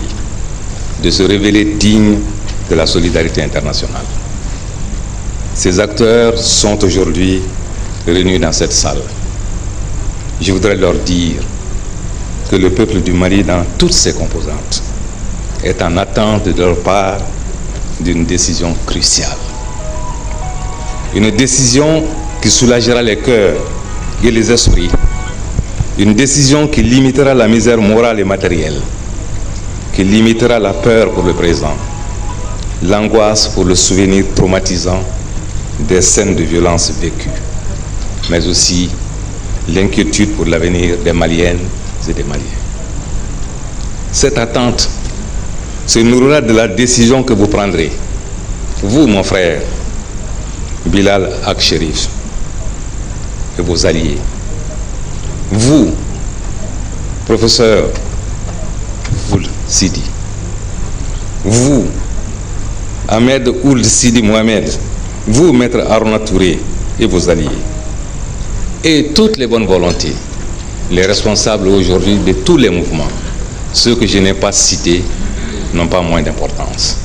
de se révéler dignes de la solidarité internationale. Ces acteurs sont aujourd'hui réunis dans cette salle. Je voudrais leur dire que le peuple du Mali, dans toutes ses composantes, est en attente de leur part d'une décision cruciale. Une décision qui soulagera les cœurs et les esprits. Une décision qui limitera la misère morale et matérielle, qui limitera la peur pour le présent, l'angoisse pour le souvenir traumatisant des scènes de violence vécues, mais aussi l'inquiétude pour l'avenir des Maliennes et des Maliens. Cette attente se nourrira de la décision que vous prendrez, vous, mon frère, Bilal Ak-Sherif, et vos alliés, vous, professeur Ould Sidi, vous, Ahmed Ould Sidi Mohamed, vous, maître Arona Touré et vos alliés, et toutes les bonnes volontés, les responsables aujourd'hui de tous les mouvements, ceux que je n'ai pas cités, n'ont pas moins d'importance.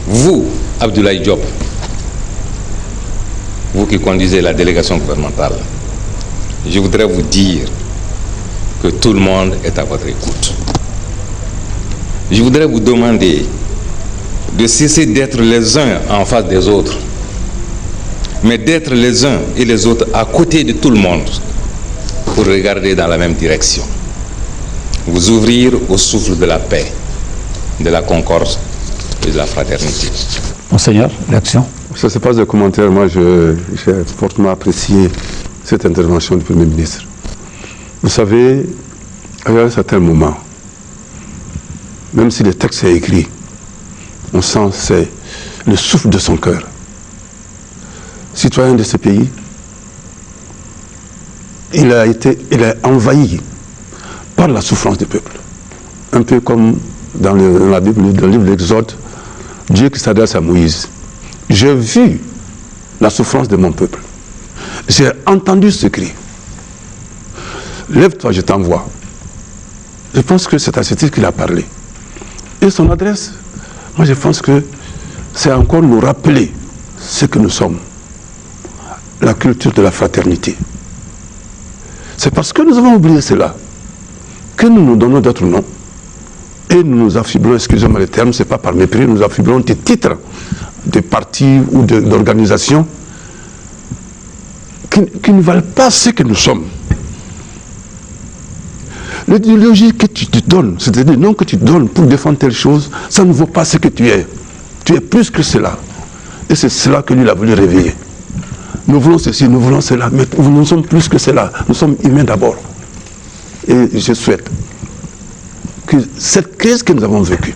Vous, Abdoulaye Diop, vous qui conduisez la délégation gouvernementale, je voudrais vous dire que tout le monde est à votre écoute. Je voudrais vous demander de cesser d'être les uns en face des autres, mais d'être les uns et les autres à côté de tout le monde pour regarder dans la même direction. Vous ouvrir au souffle de la paix, de la concorde et de la fraternité. Monseigneur, réaction? Ça se passe de commentaires. Moi, j'ai fortement apprécié cette intervention du Premier ministre. Vous savez, à un certain moment, même si le texte est écrit, on sent c'est le souffle de son cœur. Citoyen de ce pays, il est envahi par la souffrance du peuple. Un peu comme dans la Bible, dans le livre de l'Exode, Dieu qui s'adresse à Moïse. J'ai vu la souffrance de mon peuple. J'ai entendu ce cri. Lève-toi, je t'envoie. Je pense que c'est à ce titre qu'il a parlé. Et son adresse, moi je pense que c'est encore nous rappeler ce que nous sommes. La culture de la fraternité. C'est parce que nous avons oublié cela que nous nous donnons d'autres noms et nous nous affublons, excusez-moi le terme, c'est pas par mépris, nous affublons des titres de partis ou d'organisations qui ne valent pas ce que nous sommes. L'idéologie que tu te donnes, c'est-à-dire le nom que tu donnes pour défendre telle chose, ça ne vaut pas ce que tu es. Tu es plus que cela. Et c'est cela que lui il a voulu réveiller. Nous voulons ceci, nous voulons cela, mais nous sommes plus que cela. Nous sommes humains d'abord. Et je souhaite que cette crise que nous avons vécue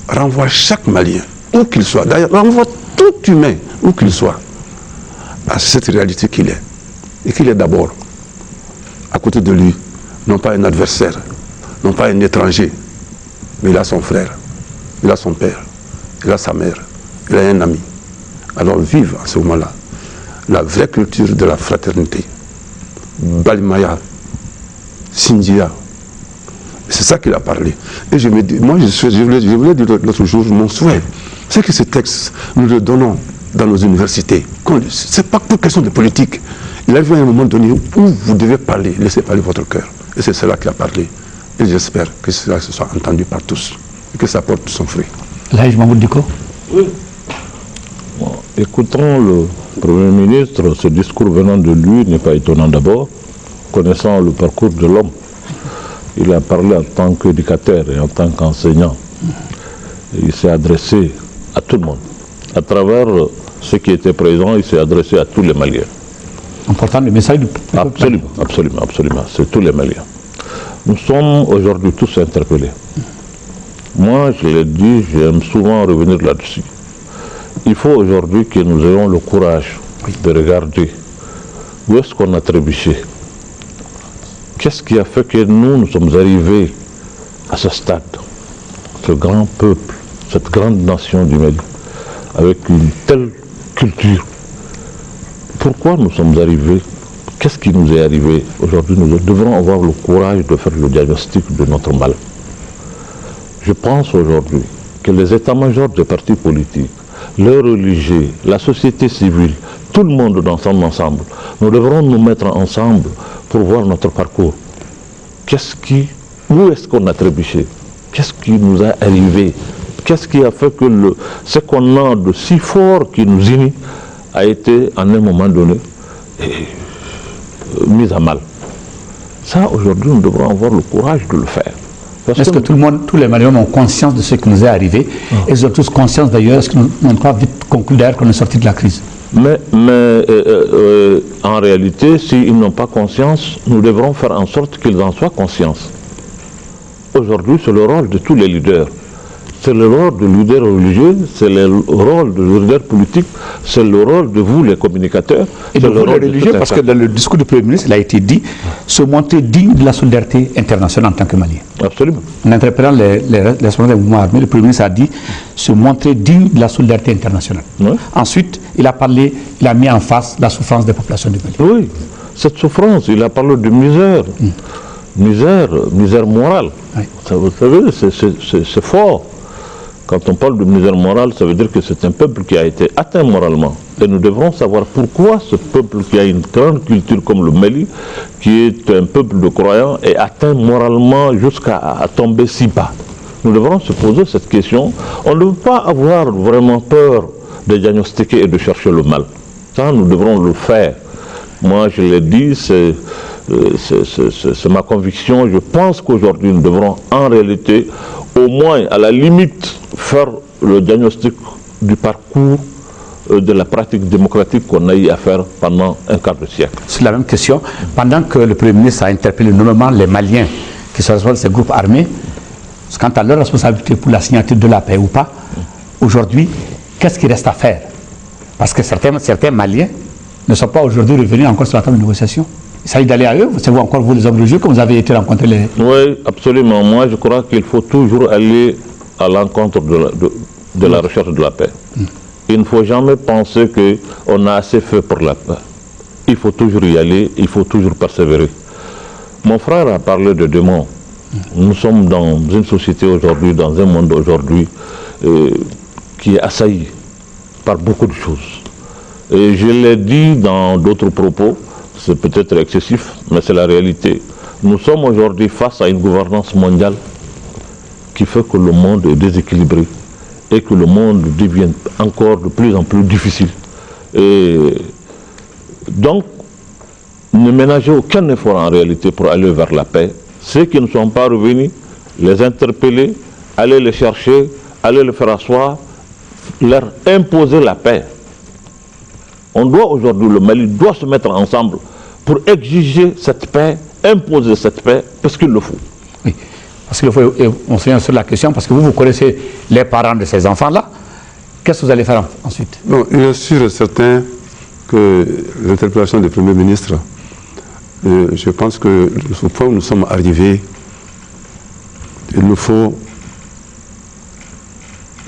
renvoie chaque Malien, où qu'il soit, d'ailleurs renvoie tout humain, où qu'il soit, à cette réalité qu'il est. Et qu'il est d'abord, à côté de lui, non pas un adversaire, non pas un étranger, mais il a son frère, il a son père, il a sa mère, il a un ami. Alors vive à ce moment-là la vraie culture de la fraternité. Balimaya, Sindia, c'est ça qu'il a parlé. Et je me dis, moi je voulais dire l'autre jour, mon souhait, c'est que ce texte, nous le donnons dans nos universités. Ce n'est pas pour question de politique. Il a vu à un moment donné où vous devez parler, laissez parler votre cœur. Et c'est cela qu'il a parlé. Et j'espère que cela se soit entendu par tous et que ça porte son fruit. Là, je m'en dis quoi? Oui. Bon, écoutons le Premier ministre, ce discours venant de lui n'est pas étonnant d'abord, connaissant le parcours de l'homme. Il a parlé en tant qu'éducateur et en tant qu'enseignant. Il s'est adressé à tout le monde. À travers ceux qui étaient présents, il s'est adressé à tous les Maliens. Important le message du peuple. Absolument. C'est tous les Maliens. Nous sommes aujourd'hui tous interpellés. Moi, je l'ai dit, j'aime souvent revenir là-dessus. Il faut aujourd'hui que nous ayons le courage de regarder où est-ce qu'on a trébuché. Qu'est-ce qui a fait que nous sommes arrivés à ce stade, ce grand peuple, cette grande nation du Mali, avec une telle culture. Pourquoi nous sommes arrivés? Qu'est-ce qui nous est arrivé? Aujourd'hui, nous devrons avoir le courage de faire le diagnostic de notre mal. Je pense aujourd'hui que les états-majors des partis politiques, les religieux, la société civile, tout le monde dans son ensemble, nous devrons nous mettre ensemble pour voir notre parcours. Où est-ce qu'on a trébuché? Qu'est-ce qui nous a arrivé? Qu'est-ce qui a fait que ce qu'on a de si fort qui nous unit a été, à un moment donné, mis à mal? Ça, aujourd'hui, nous devrons avoir le courage de le faire. Est-ce que tous les Maliens ont conscience de ce qui nous est arrivé? Ils ont tous conscience d'ailleurs, est-ce qu'ils n'ont pas vite conclu d'ailleurs qu'on est sorti de la crise? Mais en réalité, s'ils n'ont pas conscience, nous devrons faire en sorte qu'ils en soient conscients. Aujourd'hui, c'est le rôle de tous les leaders. C'est le rôle du leader religieux, c'est le rôle du leader politique, c'est le rôle de vous, les communicateurs. Et de vous, les religieux, parce que dans le discours du Premier ministre, il a été dit se montrer digne de la solidarité internationale en tant que Malien. Absolument. En interpellant les responsables des mouvements armés, le Premier ministre a dit se montrer digne de la solidarité internationale. Oui. Ensuite, il a mis en face la souffrance des populations du Mali. Oui. cette souffrance, il a parlé de misère, misère morale. Oui. Ça, vous savez, c'est fort. Quand on parle de misère morale, ça veut dire que c'est un peuple qui a été atteint moralement. Et nous devrons savoir pourquoi ce peuple qui a une grande culture comme le Mali, qui est un peuple de croyants, est atteint moralement jusqu'à tomber si bas. Nous devrons se poser cette question. On ne veut pas avoir vraiment peur de diagnostiquer et de chercher le mal. Ça, nous devrons le faire. Moi, je l'ai dit, c'est ma conviction. Je pense qu'aujourd'hui, nous devrons en réalité, au moins, à la limite, faire le diagnostic du parcours de la pratique démocratique qu'on a eu à faire pendant un quart de siècle. C'est la même question. Pendant que le Premier ministre a interpellé nommément les Maliens qui se rejoignent ces groupes armés, quant à leur responsabilité pour la signature de la paix ou pas, aujourd'hui, qu'est-ce qu'il reste à faire? Parce que certains Maliens ne sont pas aujourd'hui revenus encore sur la table de négociation. Il s'agit d'aller à eux. C'est vous encore, vous les hommes religieux, comme vous avez été rencontrer les... Oui, absolument. Moi, je crois qu'il faut toujours aller à l'encontre de la recherche de la paix. Il ne faut jamais penser qu'on a assez fait pour la paix. Il faut toujours y aller, il faut toujours persévérer. Mon frère a parlé de démons. Nous sommes dans une société aujourd'hui, dans un monde aujourd'hui qui est assailli par beaucoup de choses. Et je l'ai dit dans d'autres propos, c'est peut-être excessif, mais c'est la réalité. Nous sommes aujourd'hui face à une gouvernance mondiale qui fait que le monde est déséquilibré et que le monde devient encore de plus en plus difficile. Et donc, ne ménagez aucun effort en réalité pour aller vers la paix. Ceux qui ne sont pas revenus, les interpeller, aller les chercher, aller les faire asseoir, leur imposer la paix. On doit aujourd'hui, le Mali doit se mettre ensemble pour exiger cette paix, imposer cette paix, parce qu'il le faut. Oui, parce qu'il faut, on se vient sur la question, parce que vous connaissez les parents de ces enfants-là. Qu'est-ce que vous allez faire ensuite? Non, il est sûr et certain que l'interpellation du Premier ministre, je pense que au point où nous sommes arrivés, il nous faut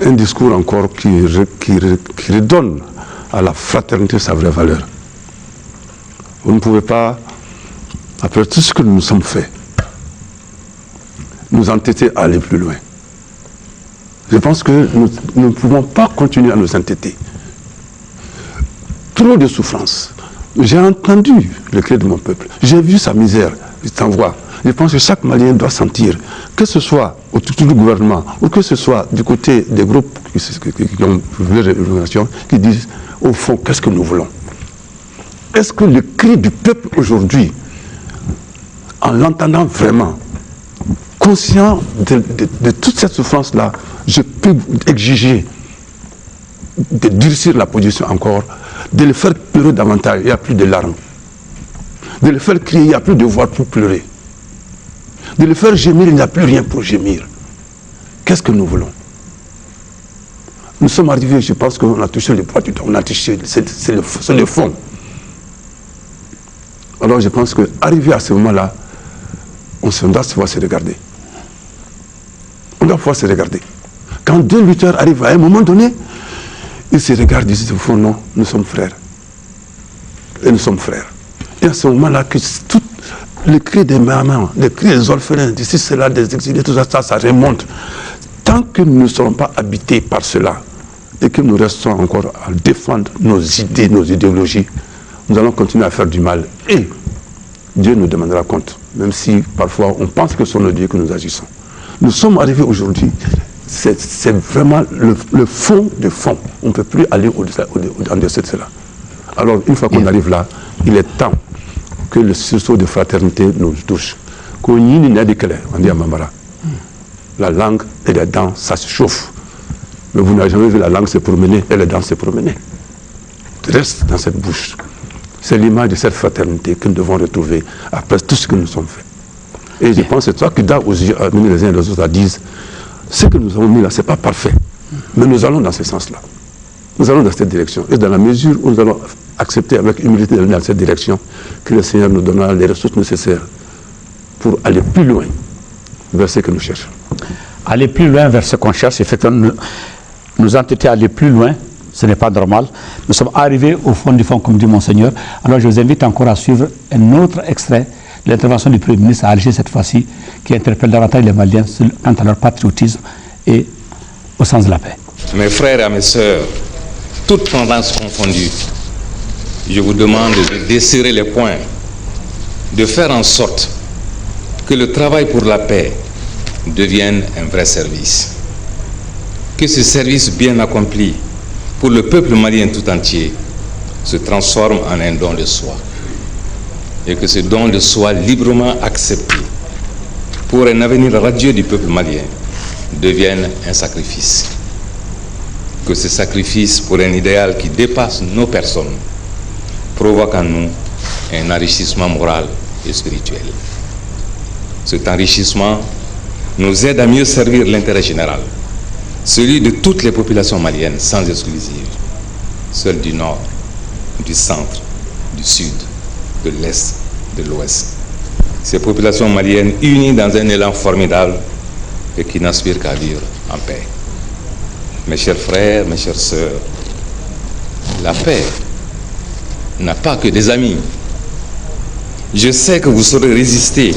un discours encore qui redonne à la fraternité sa vraie valeur. Vous ne pouvez pas, après tout ce que nous nous sommes fait, nous entêter à aller plus loin. Je pense que nous ne pouvons pas continuer à nous entêter. Trop de souffrance. J'ai entendu le cri de mon peuple. J'ai vu sa misère. Je t'envoie. Je pense que chaque Malien doit sentir, que ce soit autour du gouvernement ou que ce soit du côté des groupes qui ont vu les révélations, qui disent, au fond, qu'est-ce que nous voulons? Est-ce que le cri du peuple aujourd'hui, en l'entendant vraiment, conscient de toute cette souffrance-là, je peux exiger de durcir la position encore, de le faire pleurer davantage, il n'y a plus de larmes. De le faire crier, il n'y a plus de voix pour pleurer. De le faire gémir, il n'y a plus rien pour gémir. Qu'est-ce que nous voulons? Nous sommes arrivés, je pense qu'on a touché le poids du temps, on a touché, c'est le fond. Alors je pense qu'arrivé à ce moment-là, on doit pouvoir se regarder. On doit pouvoir se regarder. Quand deux lutteurs arrivent à un moment donné, ils se regardent, ils disent au fond, non, nous sommes frères. Et nous sommes frères. Et à ce moment-là, que tout le cri des mamans, le cri des orphelins, d'ici cela, des exilés, tout ça, ça remonte. Tant que nous ne serons pas habités par cela, et que nous restons encore à défendre nos idées, nos idéologies, nous allons continuer à faire du mal. Et Dieu nous demandera compte, même si parfois on pense que ce sont nos dieux que nous agissons. Nous sommes arrivés aujourd'hui, c'est vraiment le fond de fond. On ne peut plus aller en dessous de cela. Alors, une fois qu'on arrive là, il est temps que le sursaut de fraternité nous touche. On dit à Mamara, la langue et les dents, ça se chauffe. Mais vous n'avez jamais vu la langue se promener et les dents se promener. Reste dans cette bouche. C'est l'image de cette fraternité que nous devons retrouver après tout ce que nous sommes fait. Et je pense que c'est toi qui dois amener les uns et les autres à dire, ce que nous avons mis là, ce n'est pas parfait. Mais nous allons dans ce sens-là. Nous allons dans cette direction. Et dans la mesure où nous allons accepter avec humilité d'aller dans cette direction, que le Seigneur nous donnera les ressources nécessaires pour aller plus loin vers ce que nous cherchons. Aller plus loin vers ce qu'on cherche, effectivement, nous entêter à aller plus loin Ce n'est pas normal. Nous sommes arrivés au fond du fond, comme dit Monseigneur. Alors je vous invite encore à suivre un autre extrait de l'intervention du Premier ministre à Alger cette fois-ci, qui interpelle davantage les Maliens quant à leur patriotisme et au sens de la paix. Mes frères et mes sœurs, toutes tendances confondues, je vous demande de desserrer les poings, de faire en sorte que le travail pour la paix devienne un vrai service. Que ce service bien accompli pour le peuple malien tout entier se transforme en un don de soi. Et que ce don de soi librement accepté pour un avenir radieux du peuple malien devienne un sacrifice. Que ce sacrifice pour un idéal qui dépasse nos personnes provoque en nous un enrichissement moral et spirituel. Cet enrichissement nous aide à mieux servir l'intérêt général, celui de toutes les populations maliennes sans exclusive, celles du nord, du centre, du sud, de l'est, de l'ouest. Ces populations maliennes unies dans un élan formidable et qui n'aspirent qu'à vivre en paix. Mes chers frères, mes chères sœurs, la paix n'a pas que des amis. Je sais que vous saurez résister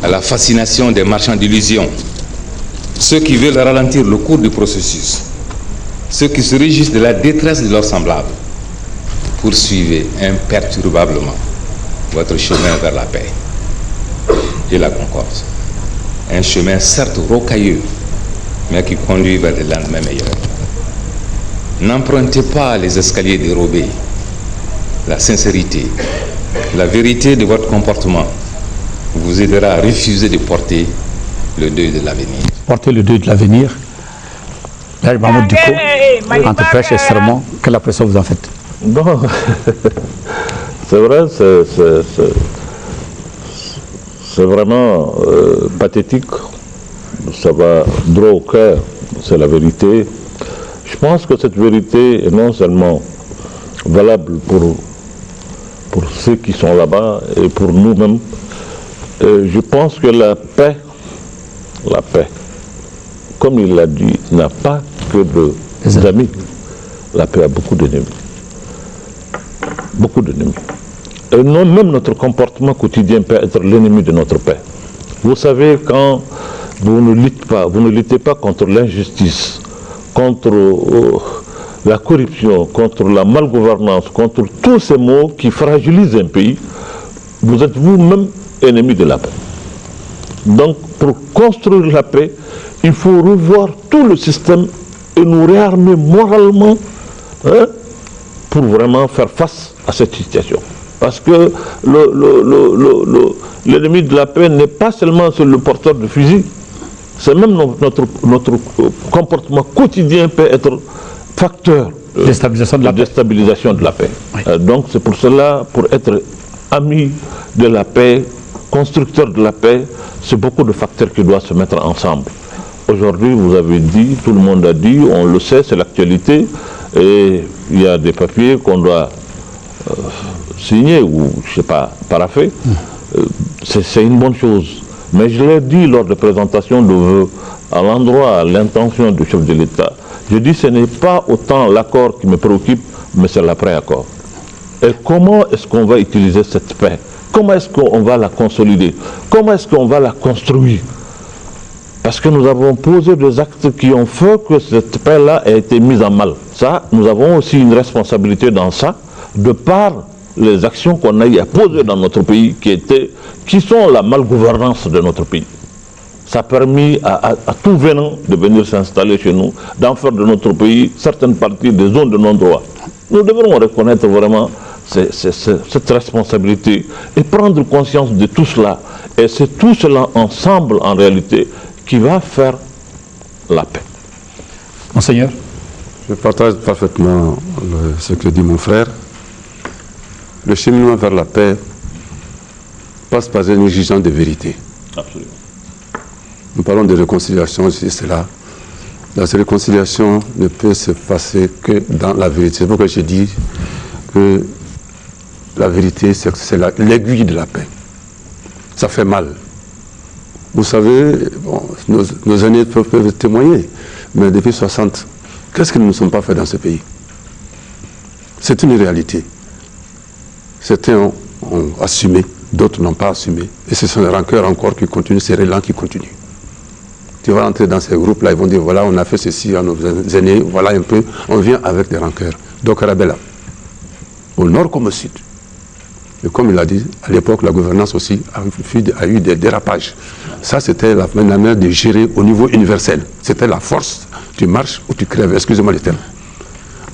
à la fascination des marchands d'illusions, ceux qui veulent ralentir le cours du processus, ceux qui se réjouissent de la détresse de leurs semblables. Poursuivez imperturbablement votre chemin vers la paix et la concorde. Un chemin certes rocailleux, mais qui conduit vers des lendemains meilleurs. N'empruntez pas les escaliers dérobés. La sincérité, la vérité de votre comportement vous aidera à refuser de porter le deuil de l'avenir. Porter le deuil de l'avenir. Là, Mahmoud Diko, entre prêche et sermon, quelle impression vous en faites? Non, c'est vrai, c'est vraiment pathétique. Ça va droit au cœur, c'est la vérité. Je pense que cette vérité est non seulement valable pour ceux qui sont là-bas et pour nous-mêmes. Je pense que la paix, comme il l'a dit, n'a pas que des amis. La paix a beaucoup d'ennemis. Beaucoup d'ennemis. Et non, même notre comportement quotidien peut être l'ennemi de notre paix. Vous savez, quand vous ne luttez pas contre l'injustice, contre la corruption, contre la malgouvernance, contre tous ces maux qui fragilisent un pays, vous êtes vous-même ennemi de la paix. Donc, pour construire la paix, il faut revoir tout le système et nous réarmer moralement pour vraiment faire face à cette situation. Parce que l'ennemi de la paix n'est pas seulement le porteur de fusil, c'est même notre comportement quotidien peut être facteur de déstabilisation de la paix. Oui. Donc c'est pour cela, pour être ami de la paix, constructeur de la paix, c'est beaucoup de facteurs qui doivent se mettre ensemble. Aujourd'hui, vous avez dit, tout le monde a dit, on le sait, c'est l'actualité, et il y a des papiers qu'on doit signer ou, je ne sais pas, paraffer. C'est une bonne chose. Mais je l'ai dit lors de présentation de vœux, à l'endroit, à l'intention du chef de l'État. Je dis ce n'est pas autant l'accord qui me préoccupe, mais c'est l'après-accord. Et comment est-ce qu'on va utiliser cette paix? Comment est-ce qu'on va la consolider? Comment est-ce qu'on va la construire? Parce que nous avons posé des actes qui ont fait que cette paix-là a été mise en mal. Ça, nous avons aussi une responsabilité dans ça, de par les actions qu'on a eu à poser dans notre pays, qui sont la malgouvernance de notre pays. Ça a permis à tout venant de venir s'installer chez nous, d'en faire de notre pays certaines parties des zones de non-droit. Nous devrons reconnaître vraiment cette responsabilité et prendre conscience de tout cela. Et c'est tout cela ensemble, en réalité, qui va faire la paix. Monseigneur? Je partage parfaitement ce que dit mon frère. Le cheminement vers la paix passe par une exigence de vérité. Absolument. Nous parlons de réconciliation, c'est là. La réconciliation ne peut se passer que dans la vérité. C'est pourquoi je dis que la vérité, c'est l'aiguille de la paix. Ça fait mal. Vous savez, bon, nos aînés peuvent témoigner, mais depuis 60, qu'est-ce que nous ne sommes pas fait dans ce pays? C'est une réalité. Certains ont assumé, d'autres n'ont pas assumé. Et ce sont les rancœurs encore qui continuent, ces relents qui continuent. Tu vas entrer dans ces groupes-là, ils vont dire, voilà, on a fait ceci à nos aînés, voilà un peu, on vient avec des rancœurs. Donc Rabella, au nord comme au sud. Et comme il a dit, à l'époque, la gouvernance aussi a eu des dérapages. Ça, c'était la manière de gérer au niveau universel. C'était la force. Tu marches ou tu crèves, excusez-moi les termes.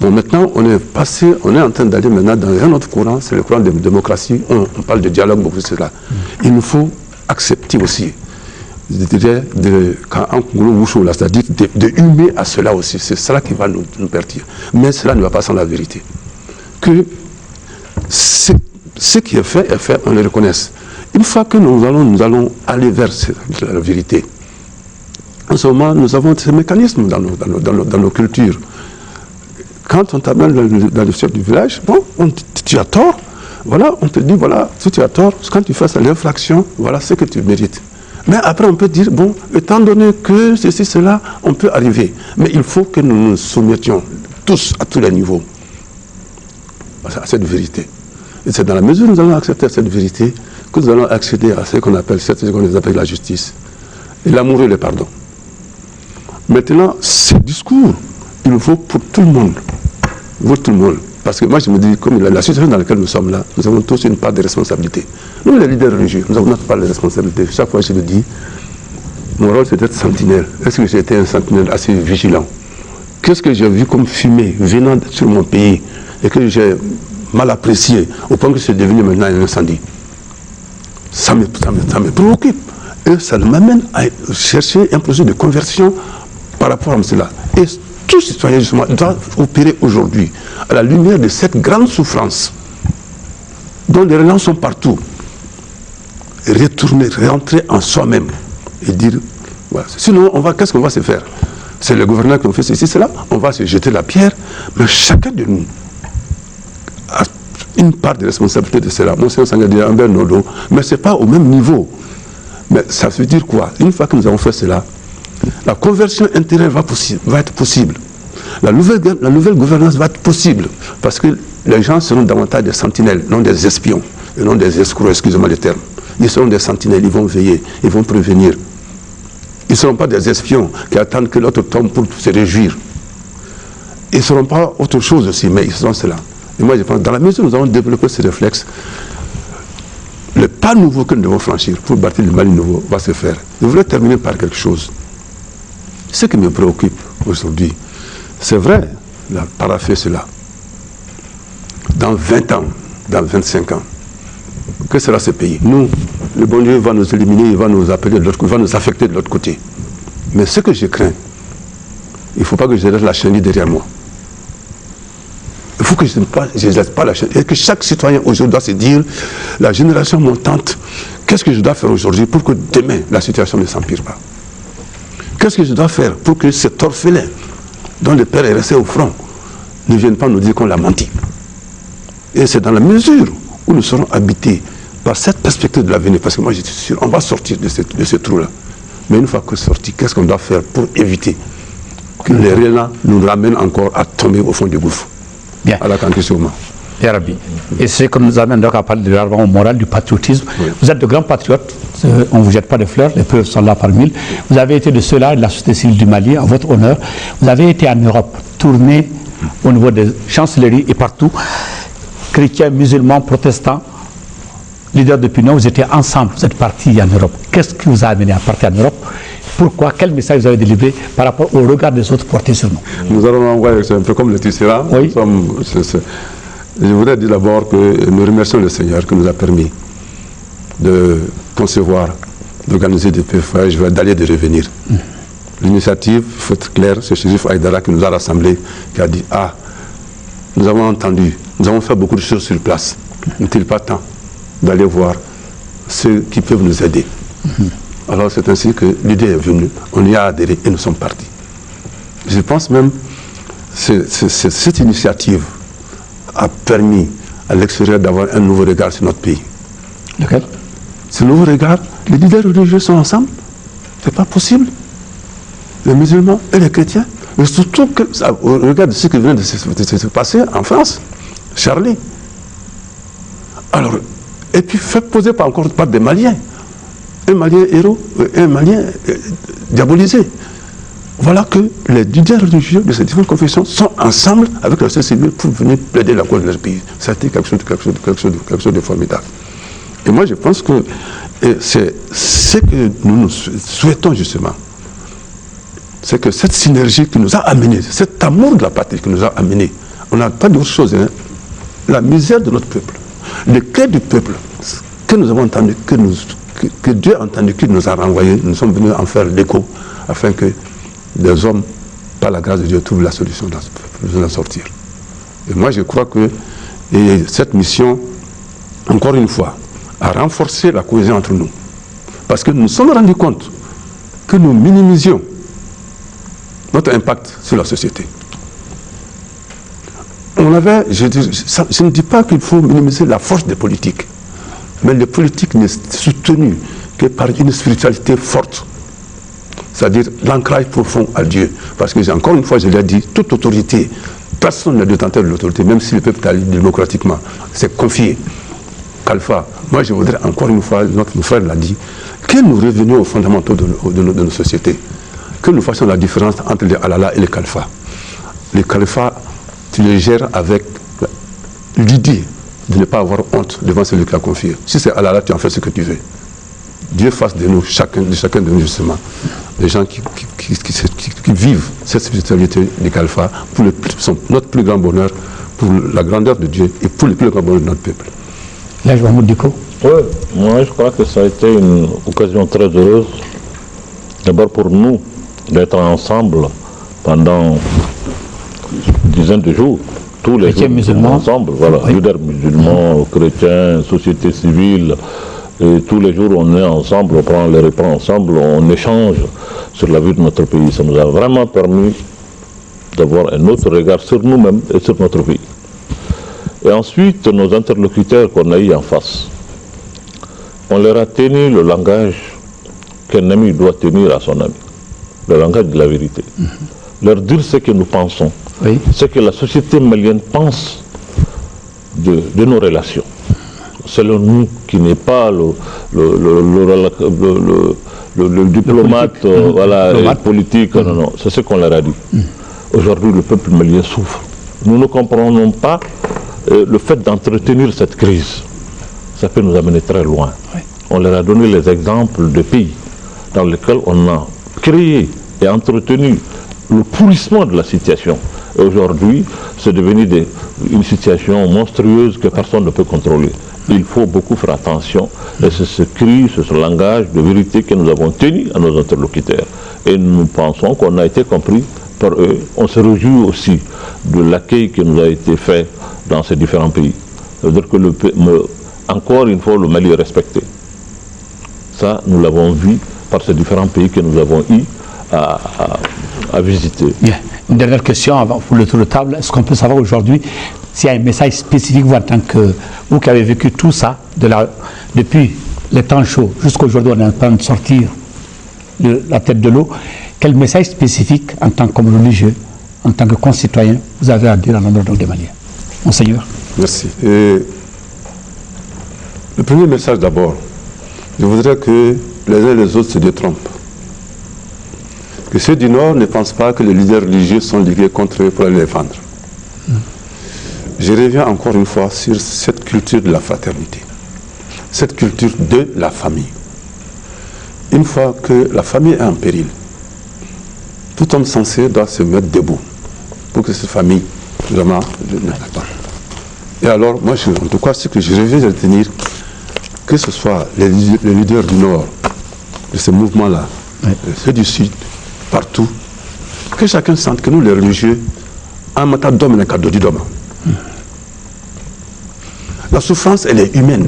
Bon, maintenant, on est en train d'aller maintenant dans un autre courant, c'est le courant de démocratie. On parle de dialogue, beaucoup de cela. Il nous faut accepter aussi, c'est-à-dire de humer à cela aussi. C'est cela qui va nous pertir. Mais cela ne va pas sans la vérité. Que ce qui est fait, on le reconnaisse. Une fois que nous allons aller vers la vérité, en ce moment, nous avons ces mécanismes dans nos cultures. Quand on t'amène dans le chef du village, bon, tu as tort, voilà, on te dit, voilà, si tu as tort, quand tu fais l'infraction, voilà ce que tu mérites. Mais après, on peut dire, bon, étant donné que ceci, cela, on peut arriver. Mais il faut que nous nous soumettions tous, à tous les niveaux, à cette vérité. Et c'est dans la mesure où nous allons accepter cette vérité que nous allons accéder à ce qu'on appelle la justice. Et l'amour et le pardon. Maintenant, ce discours, il le faut pour tout le monde. Pour tout le monde. Parce que moi, je me dis, comme la situation dans laquelle nous sommes là, nous avons tous une part de responsabilité. Nous, les leaders religieux, nous avons notre part de responsabilité. Chaque fois, je le dis, mon rôle, c'est d'être sentinelle. Est-ce que j'ai été un sentinelle assez vigilant? Qu'est-ce que j'ai vu comme fumée venant sur mon pays et que j'ai mal apprécié au point que c'est devenu maintenant un incendie? Ça me préoccupe. Et ça m'amène à chercher un projet de conversion par rapport à cela. Et tout citoyen, justement, doit opérer aujourd'hui à la lumière de cette grande souffrance dont les relents sont partout. Rentrer en soi-même et dire, voilà. Sinon, qu'est-ce qu'on va se faire? C'est le gouverneur qui ont fait ceci, cela, on va se jeter la pierre, mais chacun de nous a une part de responsabilité de cela. Mon Seigneur Sangha dit un bel nodo, mais ce n'est pas au même niveau. Mais ça veut dire quoi? Une fois que nous avons fait cela, la conversion intérieure va être possible. La nouvelle gouvernance va être possible. Parce que les gens seront davantage des sentinelles, non des espions, et non des escrocs, excusez-moi le terme. Ils seront des sentinelles, ils vont veiller, ils vont prévenir. Ils ne seront pas des espions qui attendent que l'autre tombe pour se réjouir. Ils ne seront pas autre chose aussi, mais ils seront cela. Et moi, je pense, dans la mesure où nous avons développé ce réflexe, le pas nouveau que nous devons franchir pour bâtir le Mali nouveau va se faire. Je voudrais terminer par quelque chose. Ce qui me préoccupe aujourd'hui, c'est vrai, la parafait cela. Dans 20 ans, dans 25 ans, que sera ce pays? Nous, le bon Dieu va nous éliminer, il va nous appeler de l'autre côté, il va nous affecter de l'autre côté. Mais ce que je crains, il ne faut pas que je laisse la chenille derrière moi. Il faut que je ne laisse pas la chenille. Et que chaque citoyen aujourd'hui doit se dire, la génération montante, qu'est-ce que je dois faire aujourd'hui pour que demain, la situation ne s'empire pas? Qu'est-ce que je dois faire pour que cet orphelin dont le père est resté au front ne vienne pas nous dire qu'on l'a menti? Et c'est dans la mesure où nous serons habités par cette perspective de l'avenir, parce que moi j'étais sûr, on va sortir de ce trou-là. Mais une fois que sorti, qu'est-ce qu'on doit faire pour éviter que les relents nous ramènent encore à tomber au fond du gouffre? Bien. À la Kantissouma. Bien, Rabbi. Et c'est ce que nous amène donc à parler de l'argument moral, du patriotisme. Oui. Vous êtes de grands patriotes, on ne vous jette pas de fleurs, les preuves sont là par mille. Vous avez été de ceux-là, de la société civile du Mali, en votre honneur. Vous avez été en Europe, tourné au niveau des chancelleries et partout, chrétiens, musulmans, protestants, leaders d'opinion, vous étiez ensemble, vous êtes partis en Europe. Qu'est-ce qui vous a amené à partir en Europe? Pourquoi? Quel message vous avez délivré par rapport au regard des autres portés sur nous? Nous allons envoyer, c'est un peu comme le Tissera. Oui. Je voudrais dire d'abord que nous remercions le Seigneur qui nous a permis de concevoir, d'organiser des PFA, d'aller et de revenir. L'initiative, il faut être clair, c'est Chérif Aïdara qui nous a rassemblés, qui a dit, ah, nous avons entendu, nous avons fait beaucoup de choses sur place. N'est-il pas temps d'aller voir ceux qui peuvent nous aider? Alors c'est ainsi que l'idée est venue, on y a adhéré et nous sommes partis. Je pense même que cette initiative a permis à l'extérieur d'avoir un nouveau regard sur notre pays. Lequel? Ce nouveau regard, les leaders religieux sont ensemble. C'est pas possible. Les musulmans et les chrétiens. Mais surtout au regard de ce qui vient de se passer en France. Charlie. Alors, et puis fait poser encore par des Maliens. Un Malien héros, un Malien diabolisé. Voilà que les leaders religieux de ces différentes confessions sont ensemble avec la société civile pour venir plaider la cause de leur pays. Ça a été quelque chose de formidable. Et moi, je pense que c'est ce que nous souhaitons justement. C'est que cette synergie qui nous a amenés, cet amour de la patrie qui nous a amenés, on n'a pas d'autre chose, hein, la misère de notre peuple, le cœur du peuple, que nous avons entendu, que Dieu a entendu, qu'il nous a renvoyé, nous sommes venus en faire l'écho, afin que des hommes, par la grâce de Dieu, trouvent la solution de en sortir. Et moi, je crois que cette mission, encore une fois, a renforcé la cohésion entre nous. Parce que nous nous sommes rendus compte que nous minimisions notre impact sur la société. On avait, je ne dis pas qu'il faut minimiser la force des politiques, mais les politiques n'est soutenues que par une spiritualité forte, c'est-à-dire l'ancrage profond à Dieu. Parce que, encore une fois, je l'ai dit, toute autorité, personne n'est détenteur de l'autorité, même si le peuple est démocratiquement, c'est confié. Alpha, moi je voudrais encore une fois, notre frère l'a dit, que nous revenions aux fondamentaux de nos sociétés, que nous fassions la différence entre les Alala et les Kalfa. Les Kalfa, tu les gères avec l'idée de ne pas avoir honte devant celui qui l'a confié. Si c'est Alala, tu en fais ce que tu veux. Dieu fasse de nous, chacun de nous justement, des gens qui vivent cette spiritualité des Kalfa pour notre plus grand bonheur, pour la grandeur de Dieu et pour le plus grand bonheur de notre peuple. Oui, moi je crois que ça a été une occasion très heureuse, d'abord pour nous, d'être ensemble pendant une dizaine de jours, tous les jours musulmans ensemble, voilà, leaders musulmans, chrétiens, société civile, et tous les jours on est ensemble, on prend les repas ensemble, on échange sur la vie de notre pays. Ça nous a vraiment permis d'avoir un autre regard sur nous-mêmes et sur notre pays. Et ensuite, nos interlocuteurs qu'on a eu en face, on leur a tenu le langage qu'un ami doit tenir à son ami, le langage de la vérité. Leur dire ce que nous pensons, ce que la société malienne pense de nos relations. Selon nous, qui n'est pas le diplomate politique, non, non, c'est ce qu'on leur a dit. Aujourd'hui, le peuple malien souffre. Nous ne comprenons pas le fait d'entretenir cette crise. Ça peut nous amener très loin. On leur a donné les exemples de pays dans lesquels on a créé et entretenu le pourrissement de la situation. Et aujourd'hui, c'est devenu une situation monstrueuse que personne ne peut contrôler. Il faut beaucoup faire attention. Et c'est ce cri, ce langage de vérité que nous avons tenu à nos interlocuteurs. Et nous pensons qu'on a été compris par eux. On se réjouit aussi de l'accueil qui nous a été fait dans ces différents pays. C'est-à-dire que, encore une fois, le Mali est respecté. Ça, nous l'avons vu par ces différents pays que nous avons eu à visiter. Bien. Une dernière question avant pour le tour de table. Est-ce qu'on peut savoir aujourd'hui s'il y a un message spécifique, vous, en tant que vous qui avez vécu tout ça, depuis les temps chauds jusqu'à aujourd'hui, on est en train de sortir de la tête de l'eau. Quel message spécifique, en tant que religieux, en tant que concitoyen, vous avez à dire en l'honneur des Maliens? Monseigneur. Merci. Le premier message d'abord, je voudrais que les uns et les autres se détrompent. Que ceux du Nord ne pensent pas que les leaders religieux sont ligués contre eux pour les défendre. Je reviens encore une fois sur cette culture de la fraternité, cette culture de la famille. Une fois que la famille est en péril, tout homme censé doit se mettre debout pour que cette famille vraiment ne l'attende. Et alors, moi, en tout cas, ce que je reviens à retenir, que ce soit les leaders du Nord, de ce mouvement-là, ceux du Sud, partout, que chacun sente que nous, les religieux, en matière d'homme, un cadeau du d'homme. La souffrance, elle est humaine.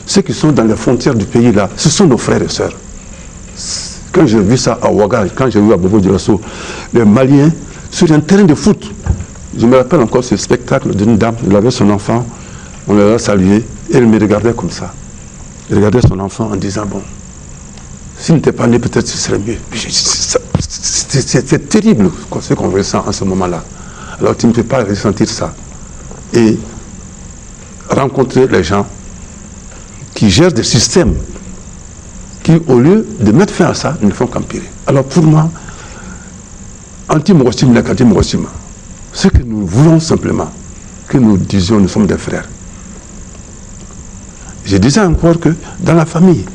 Ceux qui sont dans les frontières du pays là, ce sont nos frères et sœurs. Quand j'ai vu ça à Ouaga, quand j'ai vu à Bobo Dioulasso, les Maliens sur un terrain de foot, je me rappelle encore ce spectacle d'une dame, elle avait son enfant, on l'a salué, et elle me regardait comme ça. Elle regardait son enfant en disant, bon, s'il n'était pas né, peut-être ce serait mieux. C'est terrible ce qu'on ressent en ce moment-là. Alors tu ne peux pas ressentir ça. et rencontrer les gens qui gèrent des systèmes qui, au lieu de mettre fin à ça, ne font qu'empirer. Alors pour moi, ce que nous voulons simplement, que nous disions, nous sommes des frères. Je disais encore que dans la famille,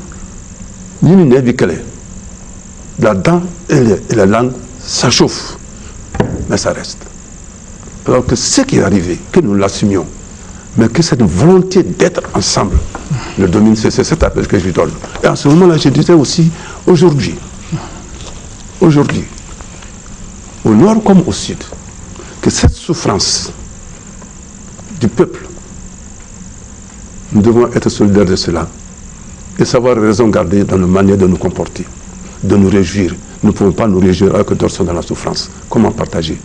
la dent et la langue, ça chauffe, mais ça reste. Alors que ce qui est arrivé, que nous l'assumions, mais que cette volonté d'être ensemble le domine, c'est cet appel que je donne. Et en ce moment-là, je disais aussi, aujourd'hui, au nord comme au sud, que cette souffrance du peuple, nous devons être solidaires de cela et savoir raison garder dans nos manières de nous comporter, de nous réjouir. Nous ne pouvons pas nous réjouir alors que d'autres sont dans la souffrance. Comment partager?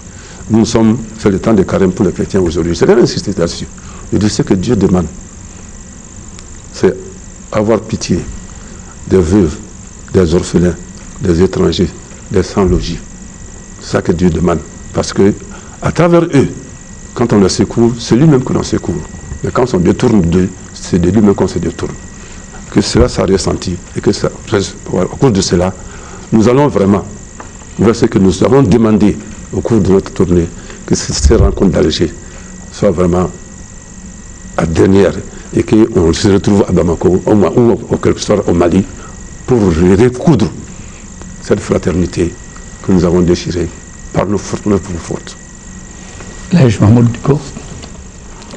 Nous sommes, c'est le temps de carême pour les chrétiens aujourd'hui. Je vais insister là-dessus. Je dis ce que Dieu demande, c'est avoir pitié des veuves, des orphelins, des étrangers, des sans-logis. C'est ça que Dieu demande. Parce que à travers eux, quand on les secourt, c'est lui-même que l'on secourt. Mais quand on détourne d'eux, c'est de lui-même qu'on se détourne. Que cela soit ressenti et que ça, à cause de cela, nous allons vraiment vers ce que nous avons demandé au cours de notre tournée, que ces rencontres d'Alger soient vraiment à dernière et qu'on se retrouve à Bamako ou quelque soit au Mali pour recoudre cette fraternité que nous avons déchirée par nos fautes.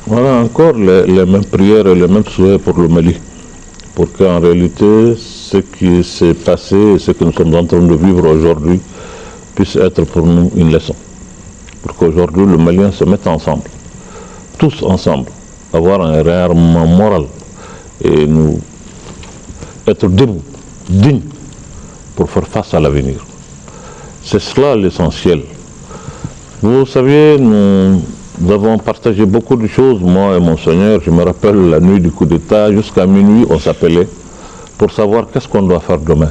Voilà encore les mêmes prières et les mêmes souhaits pour le Mali. Pour qu'en réalité, ce qui s'est passé et ce que nous sommes en train de vivre aujourd'hui puisse être pour nous une leçon. Pour qu'aujourd'hui, le Malien se mette ensemble, tous ensemble, avoir un réarmement moral et nous être debout, dignes, pour faire face à l'avenir. C'est cela l'essentiel. Vous saviez, nous avons partagé beaucoup de choses, moi et mon Seigneur. Je me rappelle la nuit du coup d'État, jusqu'à minuit, on s'appelait pour savoir qu'est-ce qu'on doit faire demain.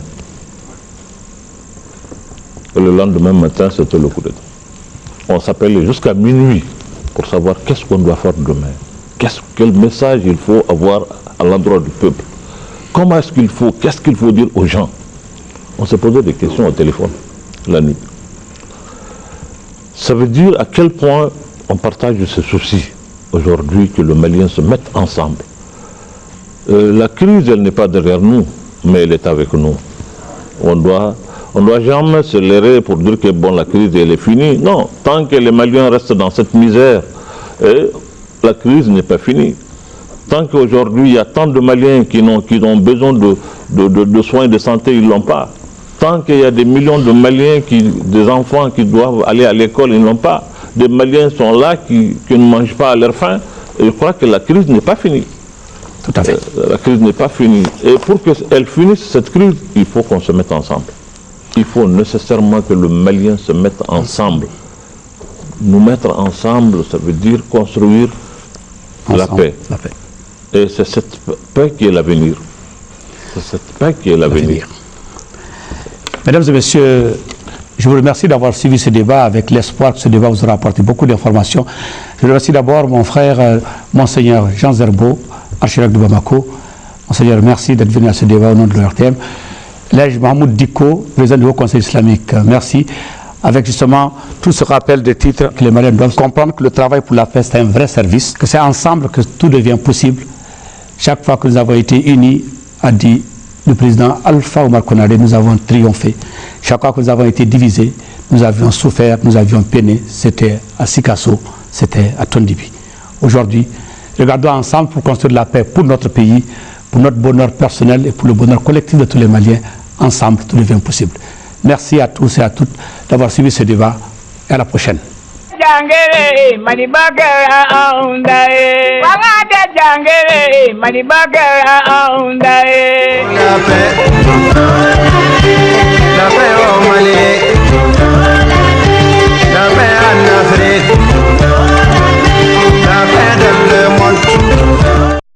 Et le lendemain matin, c'était le coup d'État. On s'appelait jusqu'à minuit pour savoir qu'est-ce qu'on doit faire demain. Quel message il faut avoir à l'endroit du peuple. Comment est-ce qu'il faut, qu'est-ce qu'il faut dire aux gens. On se posait des questions au téléphone la nuit. Ça veut dire à quel point on partage ce souci aujourd'hui que le Malien se mette ensemble. La crise, elle n'est pas derrière nous, mais elle est avec nous. On doit jamais se leurrer pour dire que bon, la crise elle est finie. Non, tant que les Maliens restent dans cette misère, la crise n'est pas finie. Tant qu'aujourd'hui il y a tant de Maliens qui ont besoin de soins de santé, ils ne l'ont pas. Tant qu'il y a des millions de Maliens, des enfants qui doivent aller à l'école, ils ne l'ont pas. Des Maliens sont là qui ne mangent pas à leur faim. Et je crois que la crise n'est pas finie. Tout à fait. La crise n'est pas finie. Et pour qu'elle finisse, cette crise, il faut qu'on se mette ensemble. Il faut nécessairement que le Malien se mette ensemble. Nous mettre ensemble, ça veut dire construire la paix. Et c'est cette paix qui est l'avenir. C'est cette paix qui est l'avenir. Mesdames et messieurs, je vous remercie d'avoir suivi ce débat avec l'espoir que ce débat vous aura apporté beaucoup d'informations. Je remercie d'abord mon frère, Monseigneur Jean Zerbo, archevêque de Bamako. Monseigneur, merci d'être venu à ce débat au nom de l'ORTM. L'Haj Mahmoud Diko, président du Haut Conseil islamique, merci. Avec justement tout ce rappel des titres que les Maliens doivent comprendre que le travail pour la paix, c'est un vrai service, que c'est ensemble que tout devient possible. Chaque fois que nous avons été unis, a dit le président Alpha Omar Konaré, nous avons triomphé. Chaque fois que nous avons été divisés, nous avions souffert, nous avions peiné. C'était à Sikasso, c'était à Tondibi. Aujourd'hui, regardons ensemble pour construire la paix pour notre pays, pour notre bonheur personnel et pour le bonheur collectif de tous les Maliens. Ensemble, tout devient possible. Merci à tous et à toutes d'avoir suivi ce débat et à la prochaine. Jangere manibagara aundae wangade jangere manibagara aundae la paix au Mali.